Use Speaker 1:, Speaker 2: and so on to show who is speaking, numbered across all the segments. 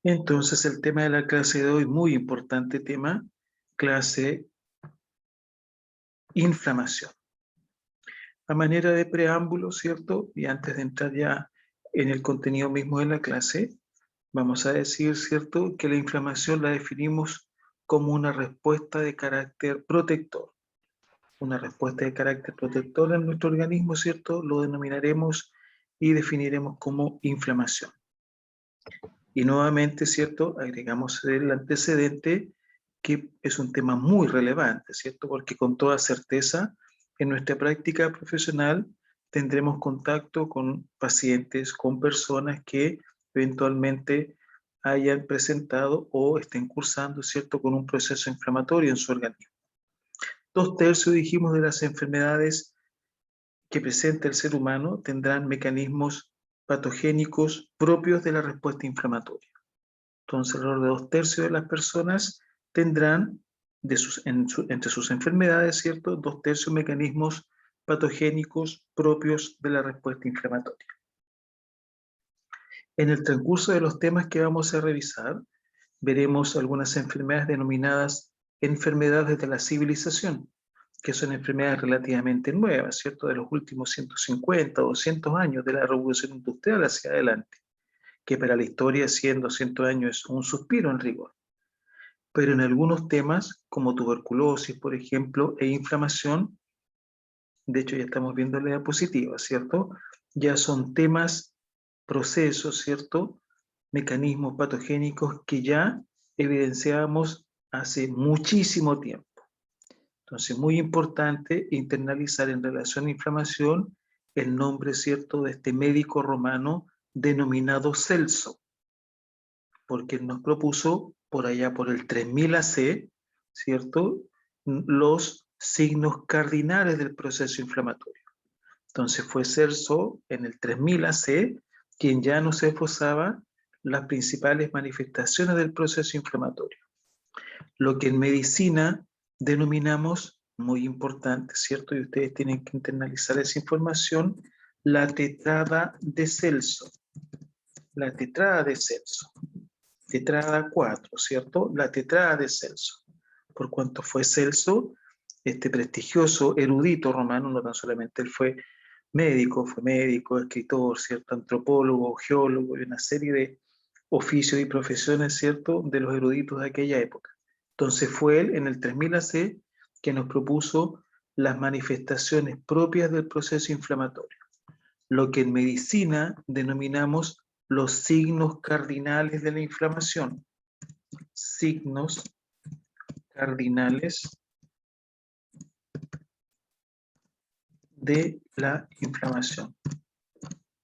Speaker 1: Entonces el tema de la clase de hoy, muy importante tema, clase inflamación. A manera de preámbulo, ¿cierto? Y antes de entrar ya en el contenido mismo de la clase, vamos a decir, ¿cierto?, que la inflamación la definimos como una respuesta de carácter protector. Una respuesta de carácter protector en nuestro organismo, ¿cierto? Lo denominaremos y definiremos como inflamación. Y nuevamente, ¿cierto?, agregamos el antecedente que es un tema muy relevante, ¿cierto? Porque con toda certeza en nuestra práctica profesional tendremos contacto con pacientes, con personas que eventualmente hayan presentado o estén cursando, ¿cierto?, con un proceso inflamatorio en su organismo. 2/3, dijimos, de las enfermedades que presenta el ser humano tendrán mecanismos patogénicos propios de la respuesta inflamatoria. Entonces, alrededor de 2/3 de las personas tendrán entre sus enfermedades, ¿cierto?, 2/3 mecanismos patogénicos propios de la respuesta inflamatoria. En el transcurso de los temas que vamos a revisar, veremos algunas enfermedades denominadas enfermedades de la civilización, que son enfermedades relativamente nuevas, ¿cierto?, de los últimos 150 o 200 años de la revolución industrial hacia adelante, que para la historia 100, 200 años es un suspiro en rigor. Pero en algunos temas, como tuberculosis, por ejemplo, e inflamación, de hecho ya estamos viendo la diapositiva, ¿cierto?, ya son temas, procesos, ¿cierto?, mecanismos patogénicos que ya evidenciábamos hace muchísimo tiempo. Entonces, muy importante internalizar en relación a inflamación el nombre, ¿cierto?, de este médico romano denominado Celso, porque él nos propuso por allá por el 3000 AC, ¿cierto?, los signos cardinales del proceso inflamatorio. Entonces fue Celso en el 3000 AC quien ya nos esbozaba las principales manifestaciones del proceso inflamatorio. Lo que en medicina denominamos, muy importante, ¿cierto?, y ustedes tienen que internalizar esa información, la tetrada de Celso. La tetrada de Celso. Tetrada 4, ¿cierto? La tetrada de Celso. Por cuanto fue Celso, este prestigioso erudito romano, no tan solamente él fue médico, escritor, ¿cierto?, antropólogo, geólogo, y una serie de oficios y profesiones, ¿cierto?, de los eruditos de aquella época. Entonces fue él, en el 3000 AC, que nos propuso las manifestaciones propias del proceso inflamatorio, lo que en medicina denominamos los signos cardinales de la inflamación. Signos cardinales de la inflamación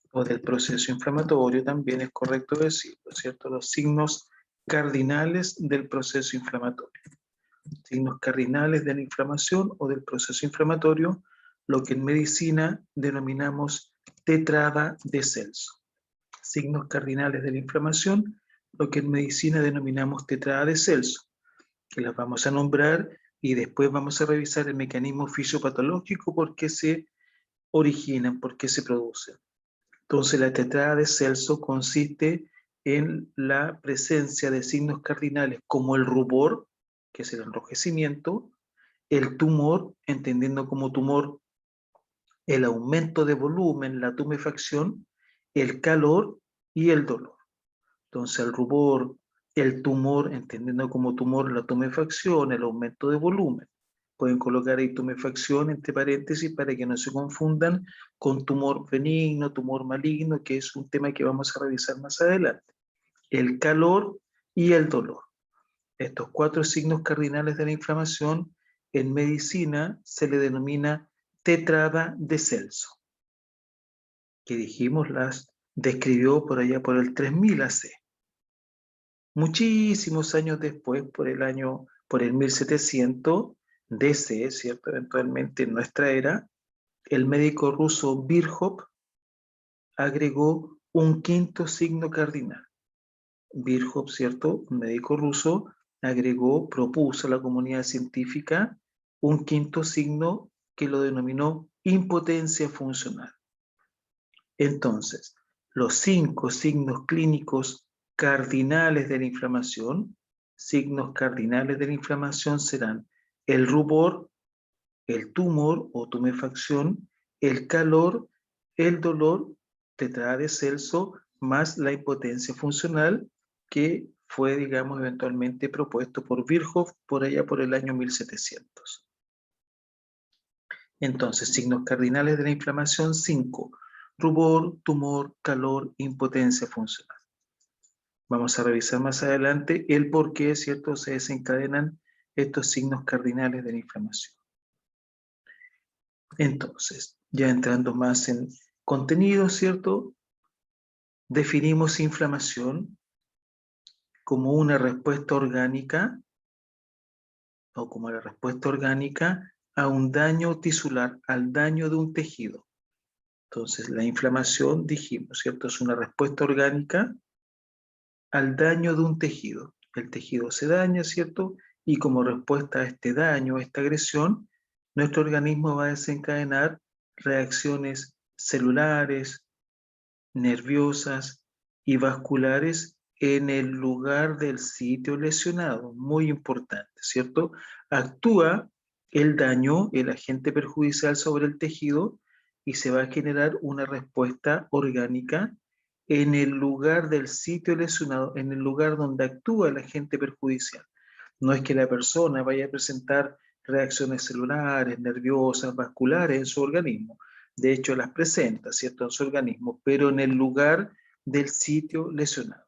Speaker 1: o del proceso inflamatorio, también es correcto decirlo, ¿cierto? Los signos cardinales del proceso inflamatorio. Signos cardinales de la inflamación o del proceso inflamatorio, lo que en medicina denominamos tetrada de Celso. Signos cardinales de la inflamación, lo que en medicina denominamos tetrada de Celso, que las vamos a nombrar y después vamos a revisar el mecanismo fisiopatológico, por qué se originan, por qué se producen. Entonces la tetrada de Celso consiste en la presencia de signos cardinales como el rubor, que es el enrojecimiento, el tumor, entendiendo como tumor el aumento de volumen, la tumefacción, el calor y el dolor. Entonces el rubor, el tumor, entendiendo como tumor la tumefacción, el aumento de volumen. Pueden colocar ahí tumefacción entre paréntesis para que no se confundan con tumor benigno, tumor maligno, que es un tema que vamos a revisar más adelante. El calor y el dolor. Estos 4 signos cardinales de la inflamación en medicina se le denomina tetrada de Celso, que dijimos las describió por allá por el 3000 AC. Muchísimos años después, por el 1700 DC, ¿cierto?, eventualmente en nuestra era, el médico ruso Virchow agregó un 5.º signo cardinal. Virchow, ¿cierto?, un médico ruso, propuso a la comunidad científica un 5.º signo que lo denominó impotencia funcional. Entonces, los 5 signos clínicos cardinales de la inflamación. Signos cardinales de la inflamación serán el rubor, el tumor o tumefacción, el calor, el dolor, tetrada de Celso, más la impotencia funcional, que fue, digamos, eventualmente propuesto por Virchow por allá por el año 1700. Entonces, signos cardinales de la inflamación, 5. Rubor, tumor, calor, impotencia funcional. Vamos a revisar más adelante el por qué, ¿cierto?, se desencadenan estos signos cardinales de la inflamación. Entonces, ya entrando más en contenido, ¿cierto?, definimos inflamación como una respuesta orgánica o como la respuesta orgánica a un daño tisular, al daño de un tejido. Entonces, la inflamación, dijimos, ¿cierto?, es una respuesta orgánica al daño de un tejido. El tejido se daña, ¿cierto? Y como respuesta a este daño, a esta agresión, nuestro organismo va a desencadenar reacciones celulares, nerviosas y vasculares en el lugar del sitio lesionado. Muy importante, ¿cierto? Actúa el daño, el agente perjudicial sobre el tejido y se va a generar una respuesta orgánica en el lugar del sitio lesionado, en el lugar donde actúa el agente perjudicial. No es que la persona vaya a presentar reacciones celulares, nerviosas, vasculares en su organismo. De hecho, las presenta, ¿cierto?, en su organismo, pero en el lugar del sitio lesionado.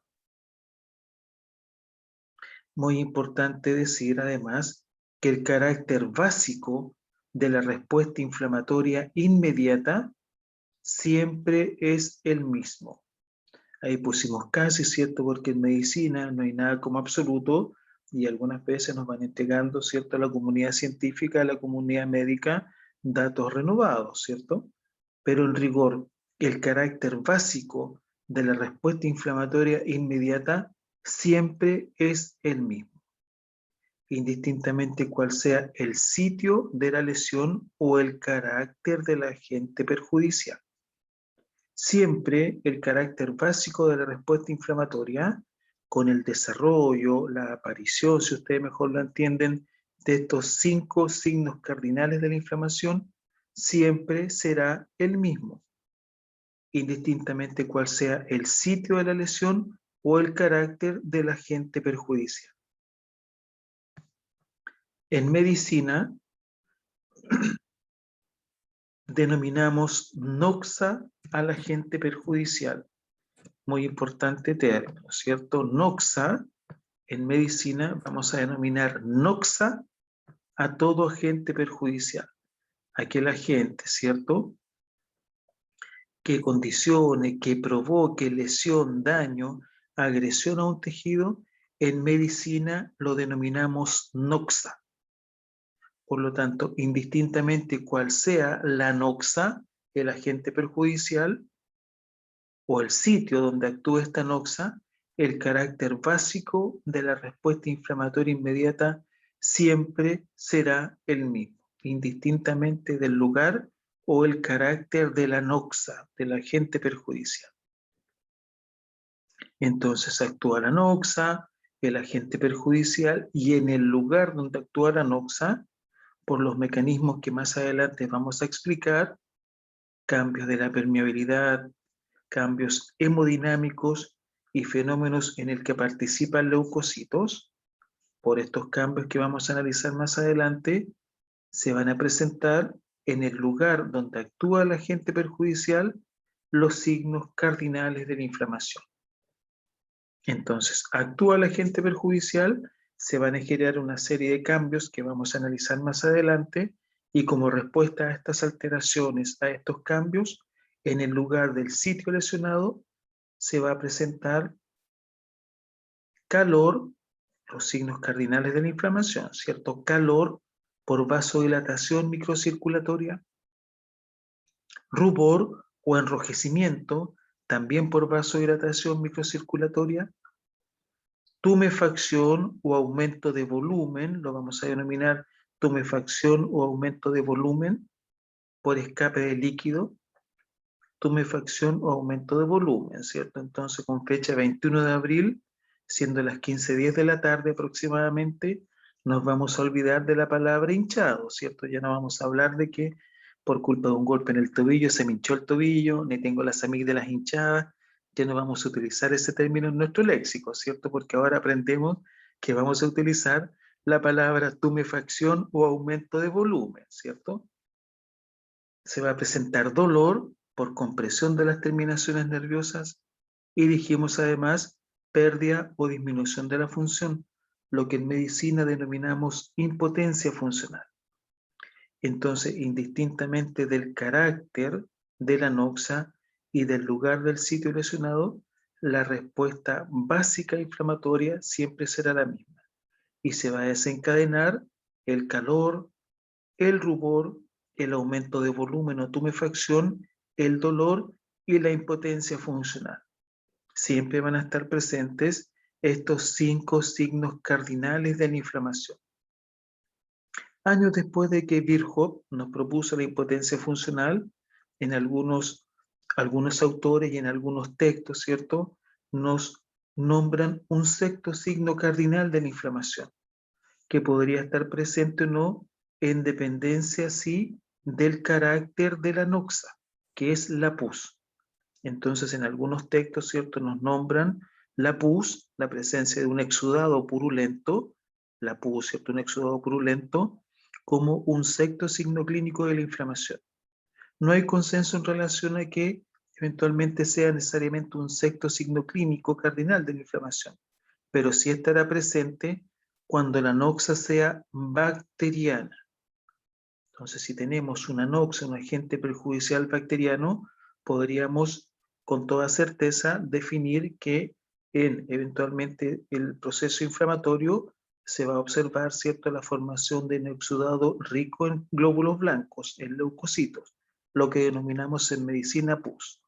Speaker 1: Muy importante decir, además, que el carácter básico de la respuesta inflamatoria inmediata siempre es el mismo. Ahí pusimos casi, ¿cierto?, porque en medicina no hay nada como absoluto y algunas veces nos van entregando, ¿cierto?, a la comunidad científica, a la comunidad médica, datos renovados, ¿cierto? Pero en rigor, el carácter básico de la respuesta inflamatoria inmediata siempre es el mismo, indistintamente cuál sea el sitio de la lesión o el carácter del agente perjudicial. Siempre el carácter básico de la respuesta inflamatoria, con el desarrollo, la aparición, si ustedes mejor lo entienden, de estos 5 signos cardinales de la inflamación, siempre será el mismo, indistintamente cuál sea el sitio de la lesión o el carácter del agente perjudicial. En medicina, denominamos noxa al agente perjudicial. Muy importante término, ¿cierto? Noxa, en medicina vamos a denominar noxa a todo agente perjudicial. Aquel agente, ¿cierto?, que condicione, que provoque lesión, daño, agresión a un tejido, en medicina lo denominamos noxa. Por lo tanto, indistintamente cuál sea la noxa, el agente perjudicial, o el sitio donde actúa esta noxa, el carácter básico de la respuesta inflamatoria inmediata siempre será el mismo, indistintamente del lugar o el carácter de la noxa, del agente perjudicial. Entonces actúa la noxa, el agente perjudicial, y en el lugar donde actúa la noxa, por los mecanismos que más adelante vamos a explicar, cambios de la permeabilidad, cambios hemodinámicos y fenómenos en el que participan leucocitos, por estos cambios que vamos a analizar más adelante, se van a presentar en el lugar donde actúa el agente perjudicial los signos cardinales de la inflamación. Entonces, actúa el agente perjudicial, se van a generar una serie de cambios que vamos a analizar más adelante, y como respuesta a estas alteraciones, a estos cambios, en el lugar del sitio lesionado, se va a presentar calor, los signos cardinales de la inflamación, ¿cierto? Calor por vasodilatación microcirculatoria, rubor o enrojecimiento, también por vasodilatación microcirculatoria, tumefacción o aumento de volumen, lo vamos a denominar tumefacción o aumento de volumen por escape de líquido, tumefacción o aumento de volumen, ¿cierto? Entonces, con fecha 21 de abril siendo las 15:10 de la tarde aproximadamente, nos vamos a olvidar de la palabra hinchado, ¿cierto? Ya no vamos a hablar de que por culpa de un golpe en el tobillo se me hinchó el tobillo, ni tengo las amígdalas hinchadas. Ya no vamos a utilizar ese término en nuestro léxico, ¿cierto? Porque ahora aprendemos que vamos a utilizar la palabra tumefacción o aumento de volumen, ¿cierto? Se va a presentar dolor por compresión de las terminaciones nerviosas y dijimos además pérdida o disminución de la función, lo que en medicina denominamos impotencia funcional. Entonces, indistintamente del carácter de la noxa y del lugar del sitio lesionado, la respuesta básica inflamatoria siempre será la misma y se va a desencadenar el calor, el rubor, el aumento de volumen o tumefacción, el dolor y la impotencia funcional. Siempre van a estar presentes estos 5 signos cardinales de la inflamación. Años después de que Virchow nos propuso la impotencia funcional, en algunos autores y en algunos textos, ¿cierto?, nos nombran un sexto signo cardinal de la inflamación, que podría estar presente o no en dependencia, sí, del carácter de la noxa, que es la pus. Entonces, en algunos textos, ¿cierto?, nos nombran la pus, la presencia de un exudado purulento, la pus, ¿cierto?, un exudado purulento, como un sexto signo clínico de la inflamación. No hay consenso en relación a que eventualmente sea necesariamente un sexto signo clínico cardinal de la inflamación, pero sí estará presente cuando la noxa sea bacteriana. Entonces, si tenemos una noxa, un agente perjudicial bacteriano, podríamos con toda certeza definir que eventualmente el proceso inflamatorio se va a observar, ¿cierto?, la formación de un exudado rico en glóbulos blancos, en leucocitos, lo que denominamos en medicina pus.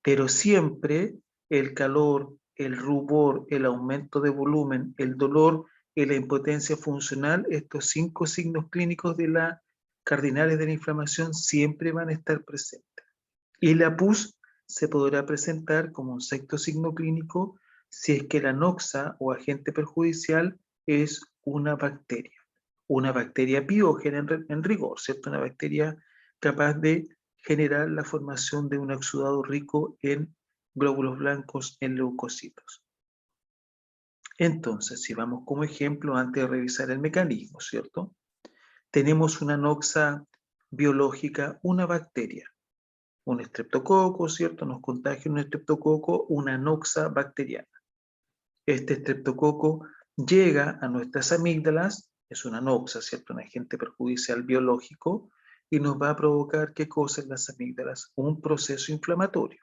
Speaker 1: Pero siempre el calor, el rubor, el aumento de volumen, el dolor y la impotencia funcional, estos 5 signos clínicos de la cardinales de la inflamación siempre van a estar presentes. Y la pus se podrá presentar como un sexto signo clínico si es que la noxa o agente perjudicial es una bacteria biógena en rigor, ¿cierto? Una bacteria capaz de generar la formación de un exudado rico en glóbulos blancos, en leucocitos. Entonces, si vamos como ejemplo, antes de revisar el mecanismo, ¿cierto? Tenemos una noxa biológica, una bacteria, un estreptococo, ¿cierto? Nos contagia un estreptococo, una noxa bacteriana. Este estreptococo llega a nuestras amígdalas, es una noxa, ¿cierto? Un agente perjudicial biológico, y nos va a provocar, ¿qué cosa en las amígdalas? Un proceso inflamatorio.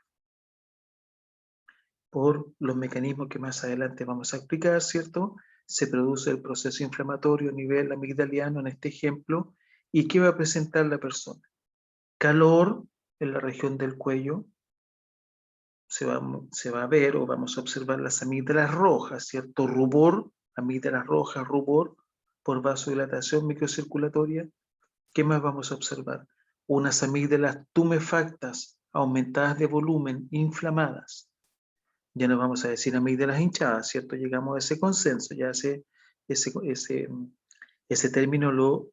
Speaker 1: Por los mecanismos que más adelante vamos a explicar, ¿cierto? Se produce el proceso inflamatorio a nivel amigdaliano en este ejemplo. ¿Y qué va a presentar la persona? Calor en la región del cuello, se va a ver o vamos a observar las amígdalas rojas, ¿cierto? Rubor, amígdalas rojas, rubor, por vasodilatación microcirculatoria. ¿Qué más vamos a observar? Unas amígdalas tumefactas, aumentadas de volumen, inflamadas. Ya no vamos a decir amígdalas hinchadas, ¿cierto? Llegamos a ese consenso, ya ese término lo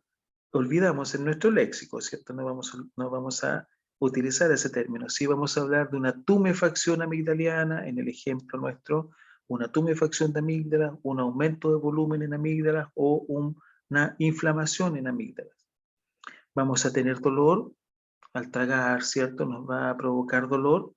Speaker 1: olvidamos en nuestro léxico, ¿cierto? No vamos a utilizar ese término. Sí vamos a hablar de una tumefacción amigdaliana, en el ejemplo nuestro, una tumefacción de amígdalas, un aumento de volumen en amígdalas o una inflamación en amígdalas. Vamos a tener dolor al tragar, ¿cierto? Nos va a provocar dolor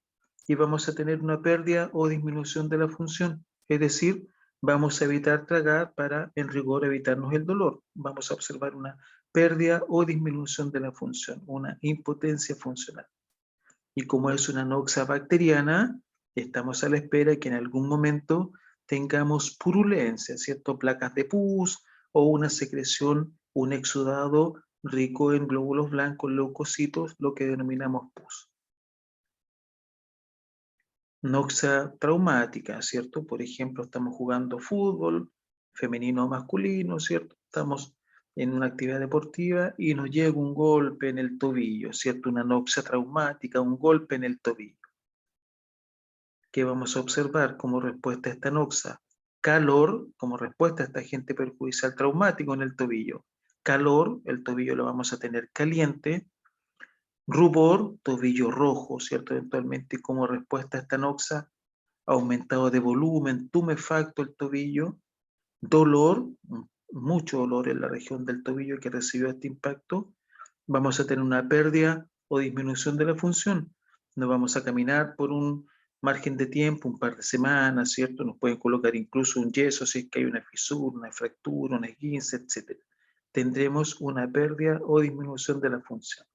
Speaker 1: y vamos a tener una pérdida o disminución de la función. Es decir, vamos a evitar tragar para, en rigor, evitarnos el dolor. Vamos a observar una pérdida o disminución de la función, una impotencia funcional. Y como es una noxa bacteriana, estamos a la espera de que en algún momento tengamos purulencia, ¿cierto? Placas de pus o una secreción, un exudado rico en glóbulos blancos, leucocitos, lo que denominamos pus. Noxa traumática, ¿cierto? Por ejemplo, estamos jugando fútbol, femenino o masculino, ¿cierto? Estamos en una actividad deportiva y nos llega un golpe en el tobillo, ¿cierto? Una noxa traumática, un golpe en el tobillo. ¿Qué vamos a observar como respuesta a esta noxa? Calor como respuesta a este agente perjudicial traumático en el tobillo. Calor, el tobillo lo vamos a tener caliente. Rubor, tobillo rojo, ¿cierto? Eventualmente como respuesta a esta noxa, aumentado de volumen, tumefacto el tobillo. Dolor, mucho dolor en la región del tobillo que recibió este impacto. Vamos a tener una pérdida o disminución de la función. Nos vamos a caminar por un margen de tiempo, un par de semanas, ¿cierto? Nos pueden colocar incluso un yeso si es que hay una fisura, una fractura, un esguince, etc. Tendremos una pérdida o disminución de la función.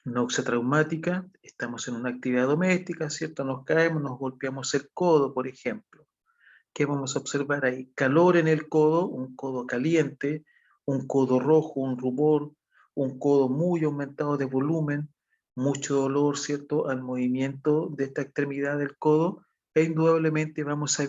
Speaker 1: Noxa traumática, estamos en una actividad doméstica, ¿cierto? Nos caemos, nos golpeamos el codo, por ejemplo. ¿Qué vamos a observar ahí? Calor en el codo, un codo caliente, un codo rojo, un rubor, un codo muy aumentado de volumen, mucho dolor, ¿cierto?, al movimiento de esta extremidad del codo, e indudablemente vamos a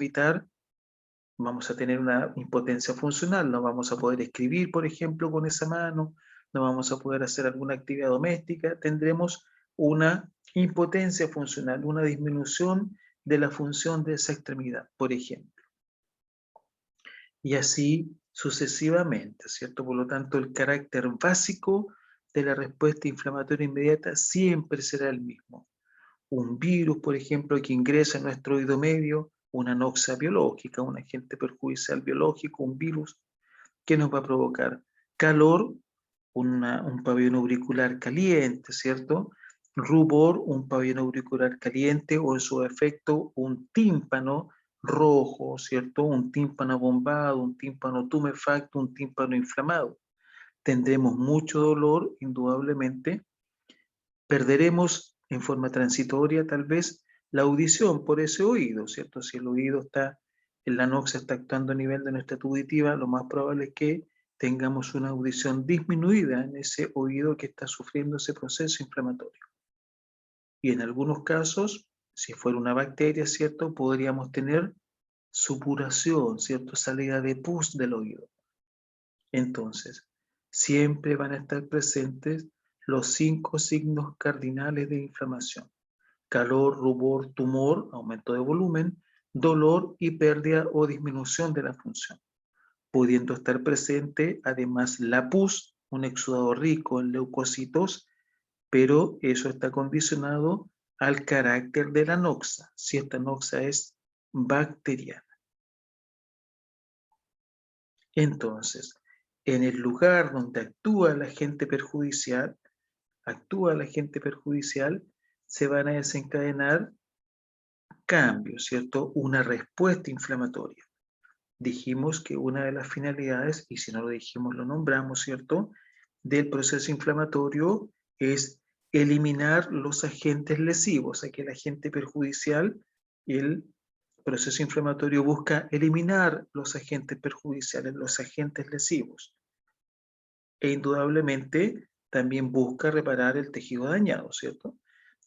Speaker 1: tener una impotencia funcional, no vamos a poder escribir, por ejemplo, con esa mano, no vamos a poder hacer alguna actividad doméstica, tendremos una impotencia funcional, una disminución de la función de esa extremidad, por ejemplo. Y así sucesivamente, ¿cierto? Por lo tanto, el carácter básico de la respuesta inflamatoria inmediata siempre será el mismo. Un virus, por ejemplo, que ingresa en nuestro oído medio, una noxa biológica, un agente perjudicial biológico, un virus, que nos va a provocar calor, un pabellón auricular caliente, ¿cierto? Rubor, un pabellón auricular caliente o en su efecto un tímpano rojo, ¿cierto? Un tímpano bombado, un tímpano tumefacto, un tímpano inflamado. Tendremos mucho dolor, indudablemente. Perderemos en forma transitoria tal vez la audición por ese oído, ¿cierto? Si el oído está, la noxa está actuando a nivel de nuestra tuba auditiva, lo más probable es que tengamos una audición disminuida en ese oído que está sufriendo ese proceso inflamatorio. Y en algunos casos, si fuera una bacteria, ¿cierto? Podríamos tener supuración, ¿cierto? Salida de pus del oído. Entonces, siempre van a estar presentes los 5 signos cardinales de inflamación: calor, rubor, tumor, aumento de volumen, dolor y pérdida o disminución de la función, pudiendo estar presente además la pus, un exudado rico en leucocitos, pero eso está condicionado al carácter de la noxa, si esta noxa es bacteriana. Entonces, en el lugar donde actúa el agente perjudicial, se van a desencadenar cambios, ¿cierto? Una respuesta inflamatoria. Dijimos que una de las finalidades, y si no lo dijimos lo nombramos, ¿cierto?, del proceso inflamatorio es eliminar los agentes lesivos. Aquel agente perjudicial, el proceso inflamatorio busca eliminar los agentes perjudiciales, los agentes lesivos. E indudablemente también busca reparar el tejido dañado, ¿cierto?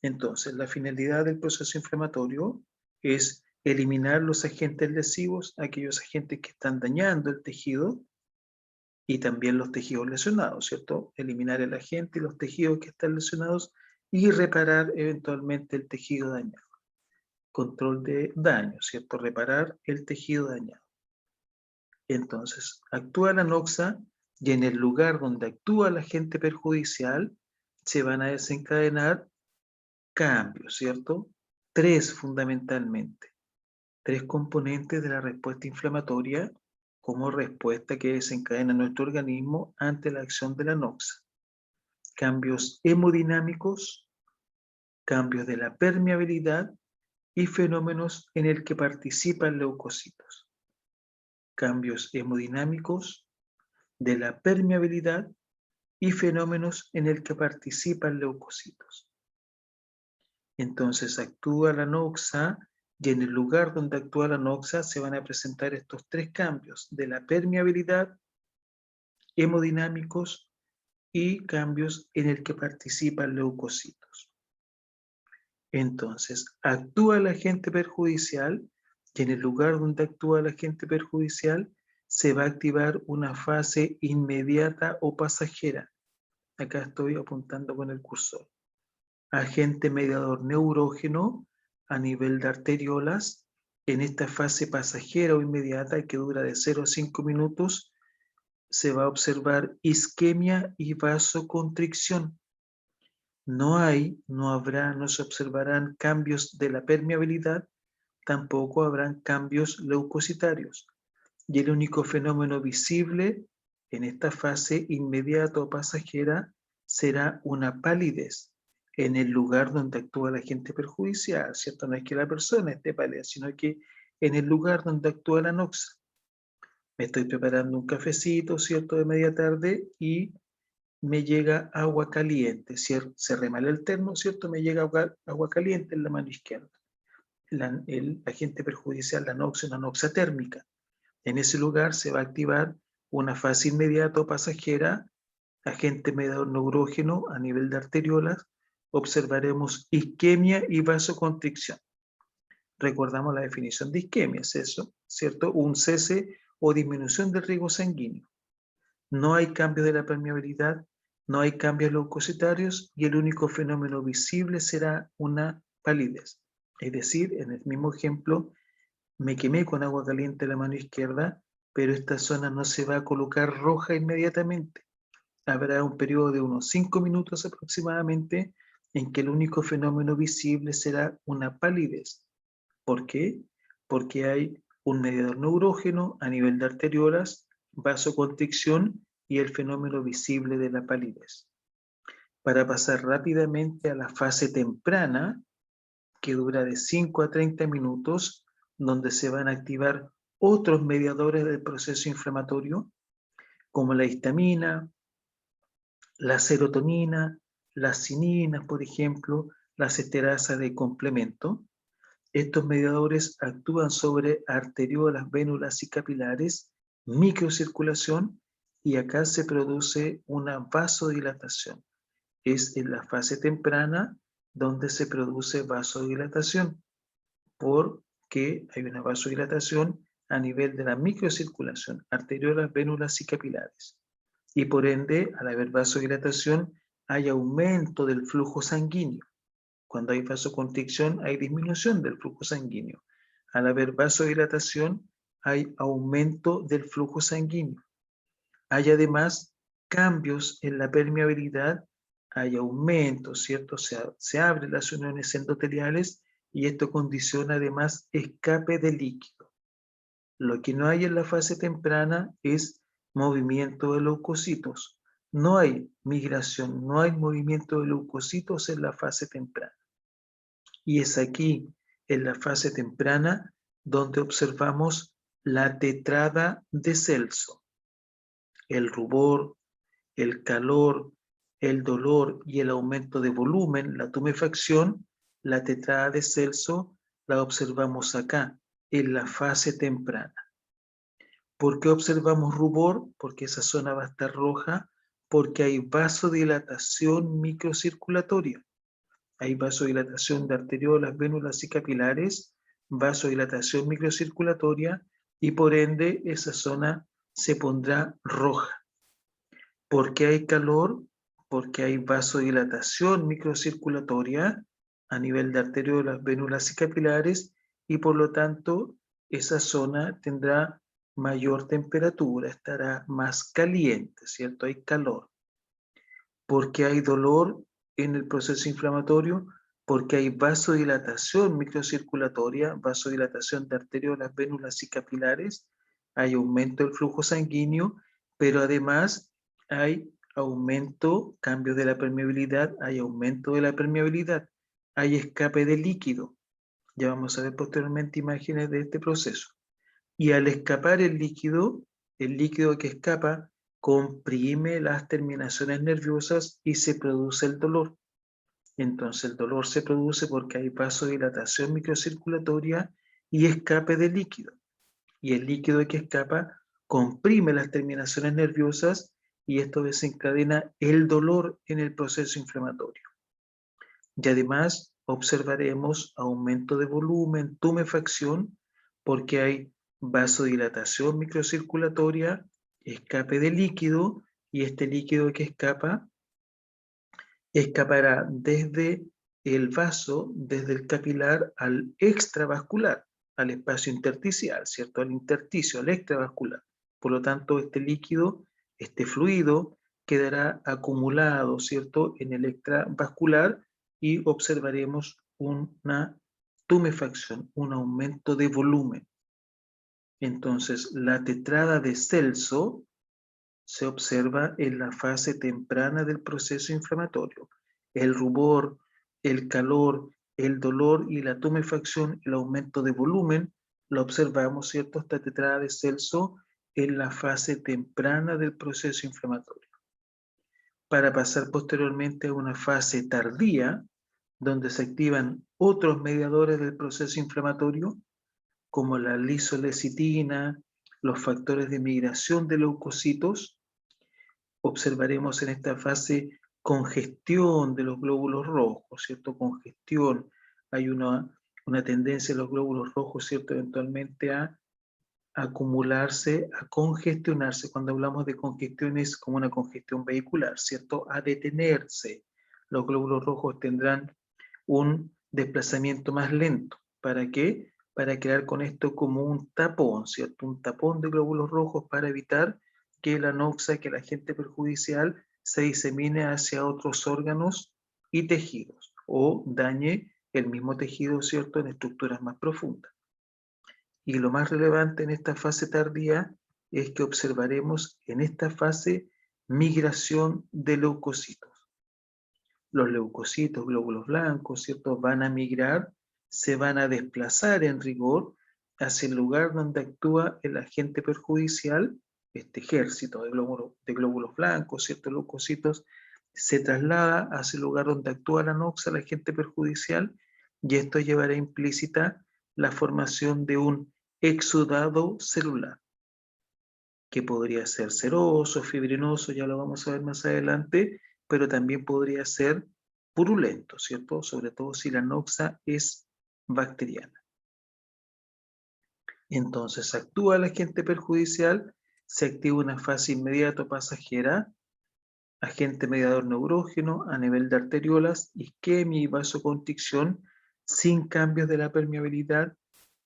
Speaker 1: Entonces, la finalidad del proceso inflamatorio es eliminar los agentes lesivos, aquellos agentes que están dañando el tejido y también los tejidos lesionados, ¿cierto? Eliminar el agente y los tejidos que están lesionados y reparar eventualmente el tejido dañado. Control de daño, ¿cierto? Reparar el tejido dañado. Entonces, actúa la noxa y en el lugar donde actúa el agente perjudicial se van a desencadenar cambios, ¿cierto? 3 fundamentalmente. 3 componentes de la respuesta inflamatoria como respuesta que desencadena nuestro organismo ante la acción de la noxa. Cambios hemodinámicos, cambios de la permeabilidad y fenómenos en el que participan leucocitos. Cambios hemodinámicos, de la permeabilidad y fenómenos en el que participan leucocitos. Entonces actúa la noxa y en el lugar donde actúa la noxa se van a presentar estos 3 cambios de la permeabilidad, hemodinámicos y cambios en el que participan leucocitos. Entonces, actúa el agente perjudicial y en el lugar donde actúa el agente perjudicial se va a activar una fase inmediata o pasajera. Acá estoy apuntando con el cursor. agente mediador neurógeno a nivel de arteriolas. En esta fase pasajera o inmediata, que dura de 0 a 5 minutos, se va a observar isquemia y vasoconstricción. No se observarán cambios de la permeabilidad, tampoco habrán cambios leucocitarios. Y el único fenómeno visible en esta fase inmediata o pasajera será una palidez en el lugar donde actúa el agente perjudicial, ¿cierto? No es que la persona esté pálida, sino que en el lugar donde actúa la noxa. Me estoy preparando un cafecito, ¿cierto?, de media tarde y me llega agua caliente, ¿cierto? Se remala el termo, ¿cierto? Me llega agua caliente en la mano izquierda. El agente perjudicial, la noxa, una noxa térmica. En ese lugar se va a activar una fase inmediata o pasajera, agente mediador neurógeno a nivel de arteriolas. Observaremos isquemia y vasoconstricción. Recordamos la definición de isquemia, es eso, ¿cierto? Un cese o disminución del riego sanguíneo. No hay cambio de la permeabilidad, no hay cambios leucocitarios y el único fenómeno visible será una palidez. Es decir, en el mismo ejemplo, me quemé con agua caliente en la mano izquierda, pero esta zona no se va a colocar roja inmediatamente. Habrá un periodo de unos 5 minutos aproximadamente en que el único fenómeno visible será una palidez. ¿Por qué? Porque hay un mediador neurógeno a nivel de arteriolas, vasoconstricción y el fenómeno visible de la palidez. Para pasar rápidamente a la fase temprana, que dura de 5 a 30 minutos, donde se van a activar otros mediadores del proceso inflamatorio, como la histamina, la serotonina, las cininas, por ejemplo, las esterasas de complemento. Estos mediadores actúan sobre arteriolas, vénulas y capilares, microcirculación, y acá se produce una vasodilatación. Es en la fase temprana donde se produce vasodilatación, porque hay una vasodilatación a nivel de la microcirculación, arteriolas, vénulas y capilares. Y por ende, al haber vasodilatación, hay aumento del flujo sanguíneo. Cuando hay vasoconstricción, hay disminución del flujo sanguíneo. Al haber vasodilatación, hay aumento del flujo sanguíneo. Hay además cambios en la permeabilidad, hay aumento, ¿cierto? Se abren las uniones endoteliales y esto condiciona además escape de líquido. Lo que no hay en la fase temprana es movimiento de leucocitos. No hay migración, no hay movimiento de leucocitos en la fase temprana. Y es aquí, en la fase temprana, donde observamos la tetrada de Celso. El rubor, el calor, el dolor y el aumento de volumen, la tumefacción, la tetrada de Celso, la observamos acá, en la fase temprana. ¿Por qué observamos rubor? Porque esa zona va a estar roja, porque hay vasodilatación microcirculatoria. Hay vasodilatación de arteriolas, vénulas y capilares, vasodilatación microcirculatoria y por ende esa zona se pondrá roja. ¿Por qué hay calor? Porque hay vasodilatación microcirculatoria a nivel de arteriolas, vénulas y capilares y por lo tanto esa zona tendrá mayor temperatura, estará más caliente, ¿cierto? Hay calor. Porque hay dolor en el proceso inflamatorio, porque hay vasodilatación microcirculatoria, vasodilatación de arteriolas, vénulas y capilares, hay aumento del flujo sanguíneo, pero además hay aumento, cambio de la permeabilidad, hay aumento de la permeabilidad, hay escape de líquido. Ya vamos a ver posteriormente imágenes de este proceso. Y al escapar el líquido que escapa comprime las terminaciones nerviosas y se produce el dolor. Entonces el dolor se produce porque hay vasodilatación microcirculatoria y escape de líquido. Y el líquido que escapa comprime las terminaciones nerviosas y esto desencadena el dolor en el proceso inflamatorio. Y además observaremos aumento de volumen, tumefacción, porque hay vasodilatación microcirculatoria, escape de líquido, y este líquido que escapará desde el vaso desde el capilar al extravascular, al espacio intersticial, ¿cierto? Al intersticio, al extravascular. Por lo tanto, este líquido, este fluido, quedará acumulado, ¿cierto?, en el extravascular y observaremos una tumefacción, un aumento de volumen. Entonces, la tetrada de Celso se observa en la fase temprana del proceso inflamatorio. El rubor, el calor, el dolor y la tumefacción, el aumento de volumen, lo observamos, ¿cierto?, esta tetrada de Celso en la fase temprana del proceso inflamatorio. Para pasar posteriormente a una fase tardía, donde se activan otros mediadores del proceso inflamatorio, como la lisolecitina, los factores de migración de leucocitos. Observaremos en esta fase congestión de los glóbulos rojos, ¿cierto? Congestión. Hay una tendencia en los glóbulos rojos, ¿cierto?, eventualmente a acumularse, a congestionarse. Cuando hablamos de congestión es como una congestión vehicular, ¿cierto?, a detenerse. Los glóbulos rojos tendrán un desplazamiento más lento. ¿Para qué? Para crear con esto como un tapón, ¿cierto? Un tapón de glóbulos rojos para evitar que la anoxia, que el agente perjudicial, se disemine hacia otros órganos y tejidos o dañe el mismo tejido, ¿cierto?, en estructuras más profundas. Y lo más relevante en esta fase tardía es que observaremos en esta fase migración de leucocitos. Los leucocitos, glóbulos blancos, ¿cierto?, van a migrar, se van a desplazar en rigor hacia el lugar donde actúa el agente perjudicial, este ejército de glóbulos blancos, ¿cierto?, leucocitos, se traslada hacia el lugar donde actúa la anoxia, el agente perjudicial, y esto llevará implícita la formación de un exudado celular, que podría ser seroso, fibrinoso, ya lo vamos a ver más adelante, pero también podría ser purulento, ¿cierto? Sobre todo si la anoxia es bacteriana. Entonces actúa el agente perjudicial, se activa una fase inmediato pasajera, agente mediador neurógeno a nivel de arteriolas, isquemia y vasoconstricción, sin cambios de la permeabilidad,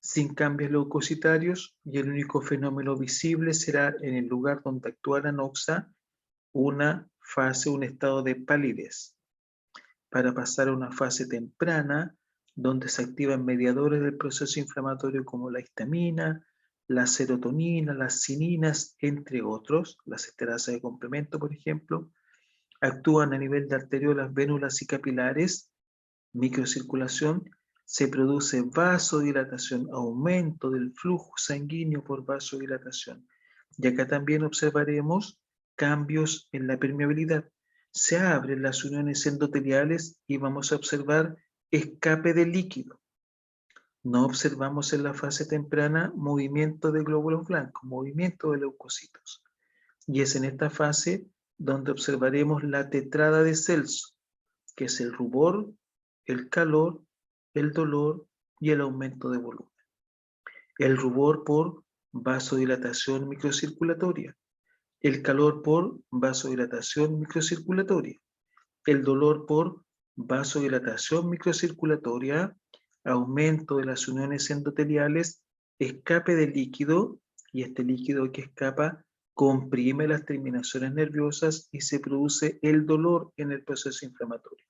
Speaker 1: sin cambios leucocitarios, y el único fenómeno visible será en el lugar donde actúa la anoxia, una fase, un estado de palidez, para pasar a una fase temprana, donde se activan mediadores del proceso inflamatorio como la histamina, la serotonina, las cininas, entre otros, las esterasas de complemento, por ejemplo. Actúan a nivel de arteriolas, vénulas y capilares, microcirculación, se produce vasodilatación, aumento del flujo sanguíneo por vasodilatación. Y acá también observaremos cambios en la permeabilidad. Se abren las uniones endoteliales y vamos a observar escape de líquido. No observamos en la fase temprana movimiento de glóbulos blancos, movimiento de leucocitos. Y es en esta fase donde observaremos la tetrada de Celso, que es el rubor, el calor, el dolor y el aumento de volumen. El rubor por vasodilatación microcirculatoria, el calor por vasodilatación microcirculatoria, el dolor por vasodilatación microcirculatoria, aumento de las uniones endoteliales, escape de líquido, y este líquido que escapa comprime las terminaciones nerviosas y se produce el dolor en el proceso inflamatorio.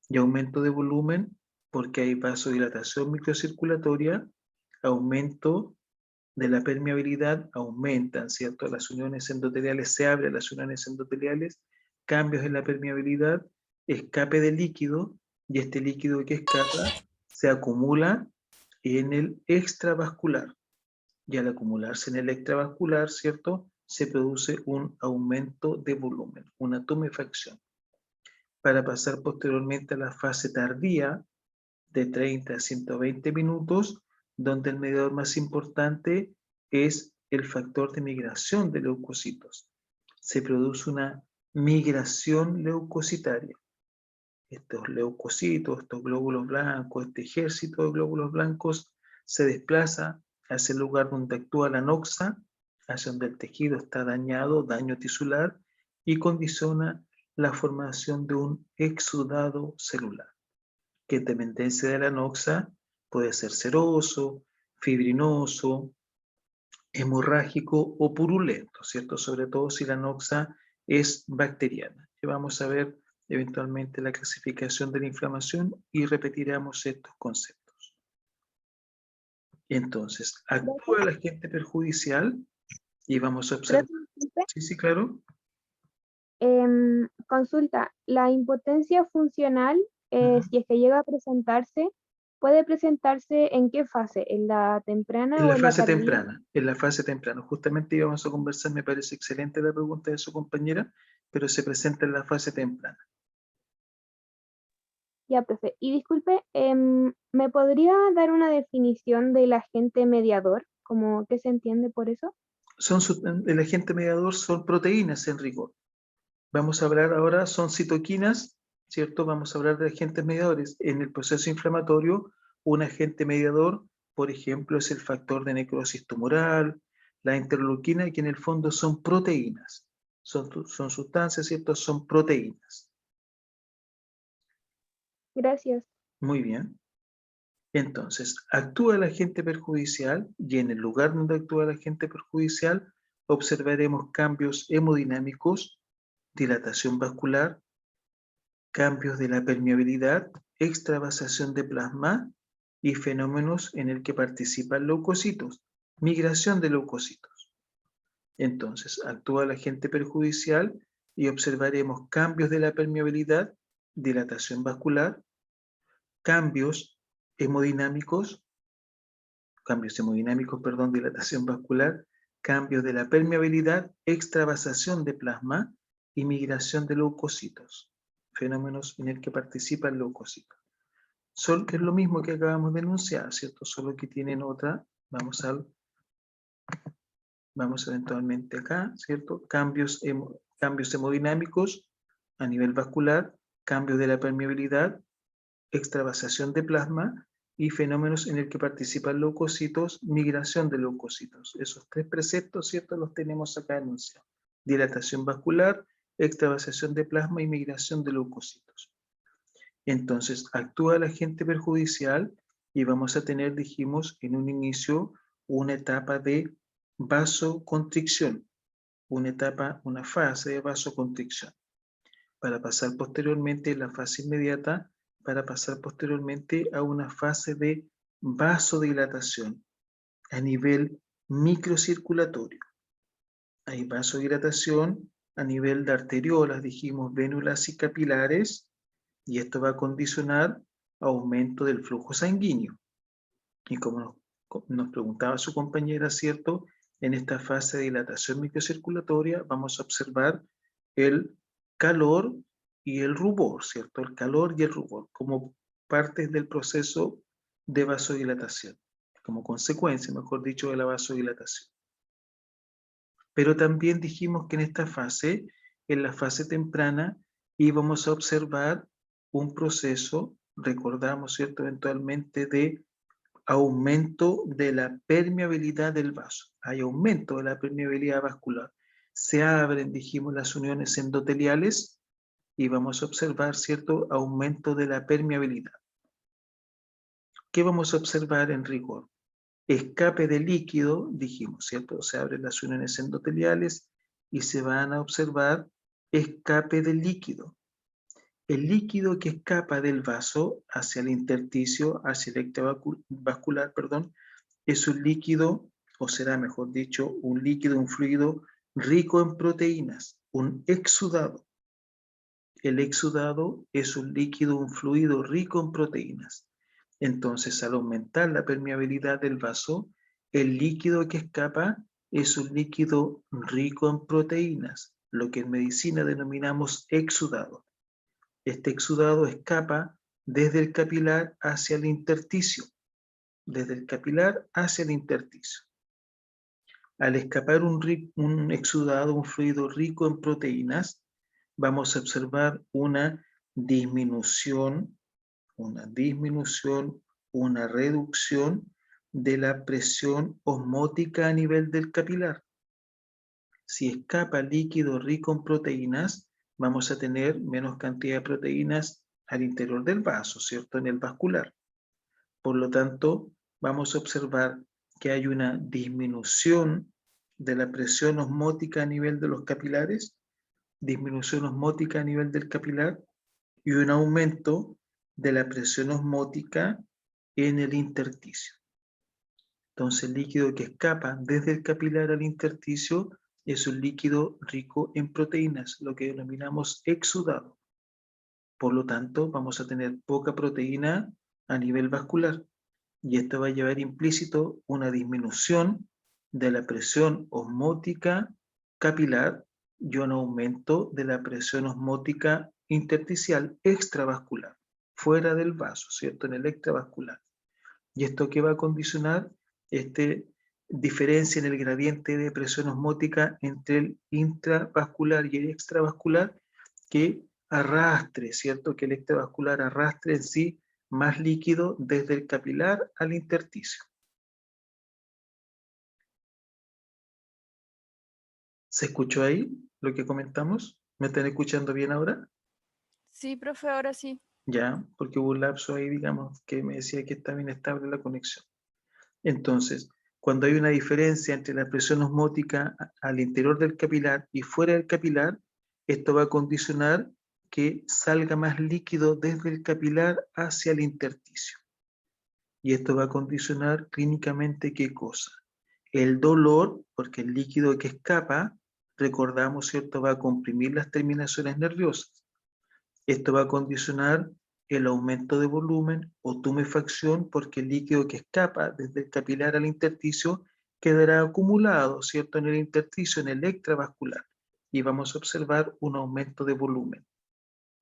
Speaker 1: Y aumento de volumen porque hay vasodilatación microcirculatoria, aumento de la permeabilidad, aumentan, ¿cierto? Las uniones endoteliales, se abren las uniones endoteliales, cambios en la permeabilidad, escape de líquido, y este líquido que escapa se acumula en el extravascular. Y al acumularse en el extravascular, ¿cierto?, se produce un aumento de volumen, una tumefacción, para pasar posteriormente a la fase tardía de 30 a 120 minutos, donde el mediador más importante es el factor de migración de leucocitos. Se produce una migración leucocitaria. Estos leucocitos, estos glóbulos blancos, este ejército de glóbulos blancos se desplaza hacia el lugar donde actúa la anoxia, hacia donde el tejido está dañado, daño tisular, y condiciona la formación de un exudado celular. que en dependencia de la anoxa puede ser seroso, fibrinoso, hemorrágico o purulento, ¿cierto? Sobre todo si la anoxa es bacteriana. Y vamos a ver eventualmente la clasificación de la inflamación y repetiremos estos conceptos. Entonces, actúa el agente perjudicial y vamos a observar. Sí, sí, claro.
Speaker 2: Consulta, la impotencia funcional,
Speaker 1: Ujú.
Speaker 2: si es que llega a presentarse, ¿puede presentarse en qué fase? ¿En la temprana
Speaker 1: En
Speaker 2: o
Speaker 1: la
Speaker 2: en la
Speaker 1: fase
Speaker 2: tardía?
Speaker 1: temprana, en la fase temprana. Justamente íbamos a conversar, me parece excelente la pregunta de su compañera, pero se presenta en la fase temprana.
Speaker 2: Ya, profe. Y disculpe, ¿me podría dar una definición del agente mediador? ¿Cómo qué se entiende por eso?
Speaker 1: El agente mediador son proteínas en rigor. Vamos a hablar ahora, son citoquinas, ¿cierto? Vamos a hablar de agentes mediadores. En el proceso inflamatorio, un agente mediador, por ejemplo, es el factor de necrosis tumoral, la interleuquina, que en el fondo son proteínas. Son sustancias, ¿cierto? Son proteínas.
Speaker 2: Gracias.
Speaker 1: Muy bien. Entonces, actúa el agente perjudicial y en el lugar donde actúa el agente perjudicial observaremos cambios hemodinámicos, dilatación vascular, cambios de la permeabilidad, extravasación de plasma y fenómenos en el que participan leucocitos, migración de leucocitos. Entonces, actúa el agente perjudicial y observaremos cambios de la permeabilidad, dilatación vascular, cambios hemodinámicos, dilatación vascular, cambios de la permeabilidad, extravasación de plasma y migración de leucocitos, fenómenos en el que participan leucocitos. Es lo mismo que acabamos de enunciar, ¿cierto? Solo que tienen otra, vamos eventualmente acá, ¿cierto? Cambios hemodinámicos a nivel vascular, cambios de la permeabilidad, extravasación de plasma y fenómenos en el que participan leucocitos, migración de leucocitos. Esos tres preceptos, ¿cierto? Los tenemos acá enunciados. Dilatación vascular, extravasación de plasma y migración de leucocitos. Entonces, actúa el agente perjudicial y vamos a tener, dijimos, en un inicio, una etapa de vasoconstricción, una fase de vasoconstricción, para pasar posteriormente la fase inmediata, para pasar posteriormente a una fase de vasodilatación a nivel microcirculatorio. Hay vasodilatación a nivel de arteriolas, dijimos, vénulas y capilares, y esto va a condicionar aumento del flujo sanguíneo. Y como nos preguntaba su compañera, ¿cierto? En esta fase de dilatación microcirculatoria vamos a observar el calor y el rubor, ¿cierto? El calor y el rubor como partes del proceso de vasodilatación, como consecuencia, mejor dicho, de la vasodilatación. Pero también dijimos que en esta fase, en la fase temprana, íbamos a observar un proceso, recordamos, ¿cierto?, eventualmente de aumento de la permeabilidad del vaso. Hay aumento de la permeabilidad vascular. Se abren, dijimos, las uniones endoteliales y vamos a observar, ¿cierto?, aumento de la permeabilidad. ¿Qué vamos a observar en rigor? Escape de líquido, dijimos, ¿cierto? Se abren las uniones endoteliales y se van a observar escape de líquido. El líquido que escapa del vaso hacia el intersticio, hacia el extravascular, es un líquido, o será mejor dicho, un líquido, un fluido rico en proteínas, un exudado. El exudado es un líquido, un fluido rico en proteínas. Entonces, al aumentar la permeabilidad del vaso, el líquido que escapa es un líquido rico en proteínas, lo que en medicina denominamos exudado. Este exudado escapa desde el capilar hacia el intersticio, desde el capilar hacia el intersticio. Al escapar un exudado, un fluido rico en proteínas, vamos a observar una disminución, una reducción de la presión osmótica a nivel del capilar. Si escapa líquido rico en proteínas, vamos a tener menos cantidad de proteínas al interior del vaso, ¿cierto? En el vascular. Por lo tanto, vamos a observar que hay una disminución de la presión osmótica a nivel de los capilares, disminución osmótica a nivel del capilar y un aumento de la presión osmótica en el intersticio. Entonces, el líquido que escapa desde el capilar al intersticio es un líquido rico en proteínas, lo que denominamos exudado. Por lo tanto, vamos a tener poca proteína a nivel vascular y esto va a llevar implícito una disminución de la presión osmótica capilar y un aumento de la presión osmótica intersticial extravascular, fuera del vaso, ¿cierto? En el extravascular. ¿Y esto qué va a condicionar? Diferencia en el gradiente de presión osmótica entre el intravascular y el extravascular que arrastre, ¿cierto? Que el extravascular arrastre en sí más líquido desde el capilar al intersticio. ¿Se escuchó ahí lo que comentamos? ¿Me están escuchando bien ahora?
Speaker 3: Sí, profe, ahora sí.
Speaker 1: Ya, porque hubo un lapso ahí, digamos, que me decía que estaba inestable la conexión. Entonces, cuando hay una diferencia entre la presión osmótica al interior del capilar y fuera del capilar, esto va a condicionar que salga más líquido desde el capilar hacia el intersticio. Y esto va a condicionar clínicamente ¿qué cosa? El dolor, porque el líquido que escapa, recordamos, ¿cierto?, va a comprimir las terminaciones nerviosas. Esto va a condicionar el aumento de volumen o tumefacción porque el líquido que escapa desde el capilar al intersticio quedará acumulado, ¿cierto?, en el intersticio, en el extravascular. Y vamos a observar un aumento de volumen.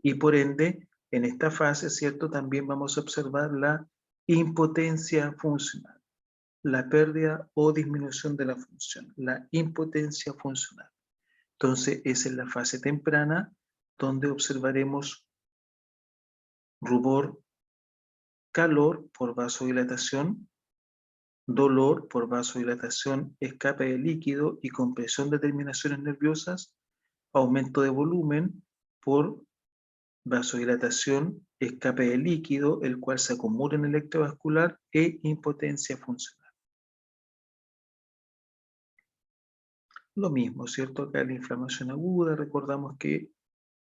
Speaker 1: Y por ende, en esta fase, ¿cierto?, también vamos a observar la impotencia funcional, la pérdida o disminución de la función, la impotencia funcional. Entonces, esa es la fase temprana donde observaremos rubor, calor por vasodilatación, dolor por vasodilatación, escape de líquido y compresión de terminaciones nerviosas, aumento de volumen por vasodilatación, escape de líquido, el cual se acumula en el electrovascular e impotencia funcional. Lo mismo, ¿cierto? Acá la inflamación aguda, recordamos que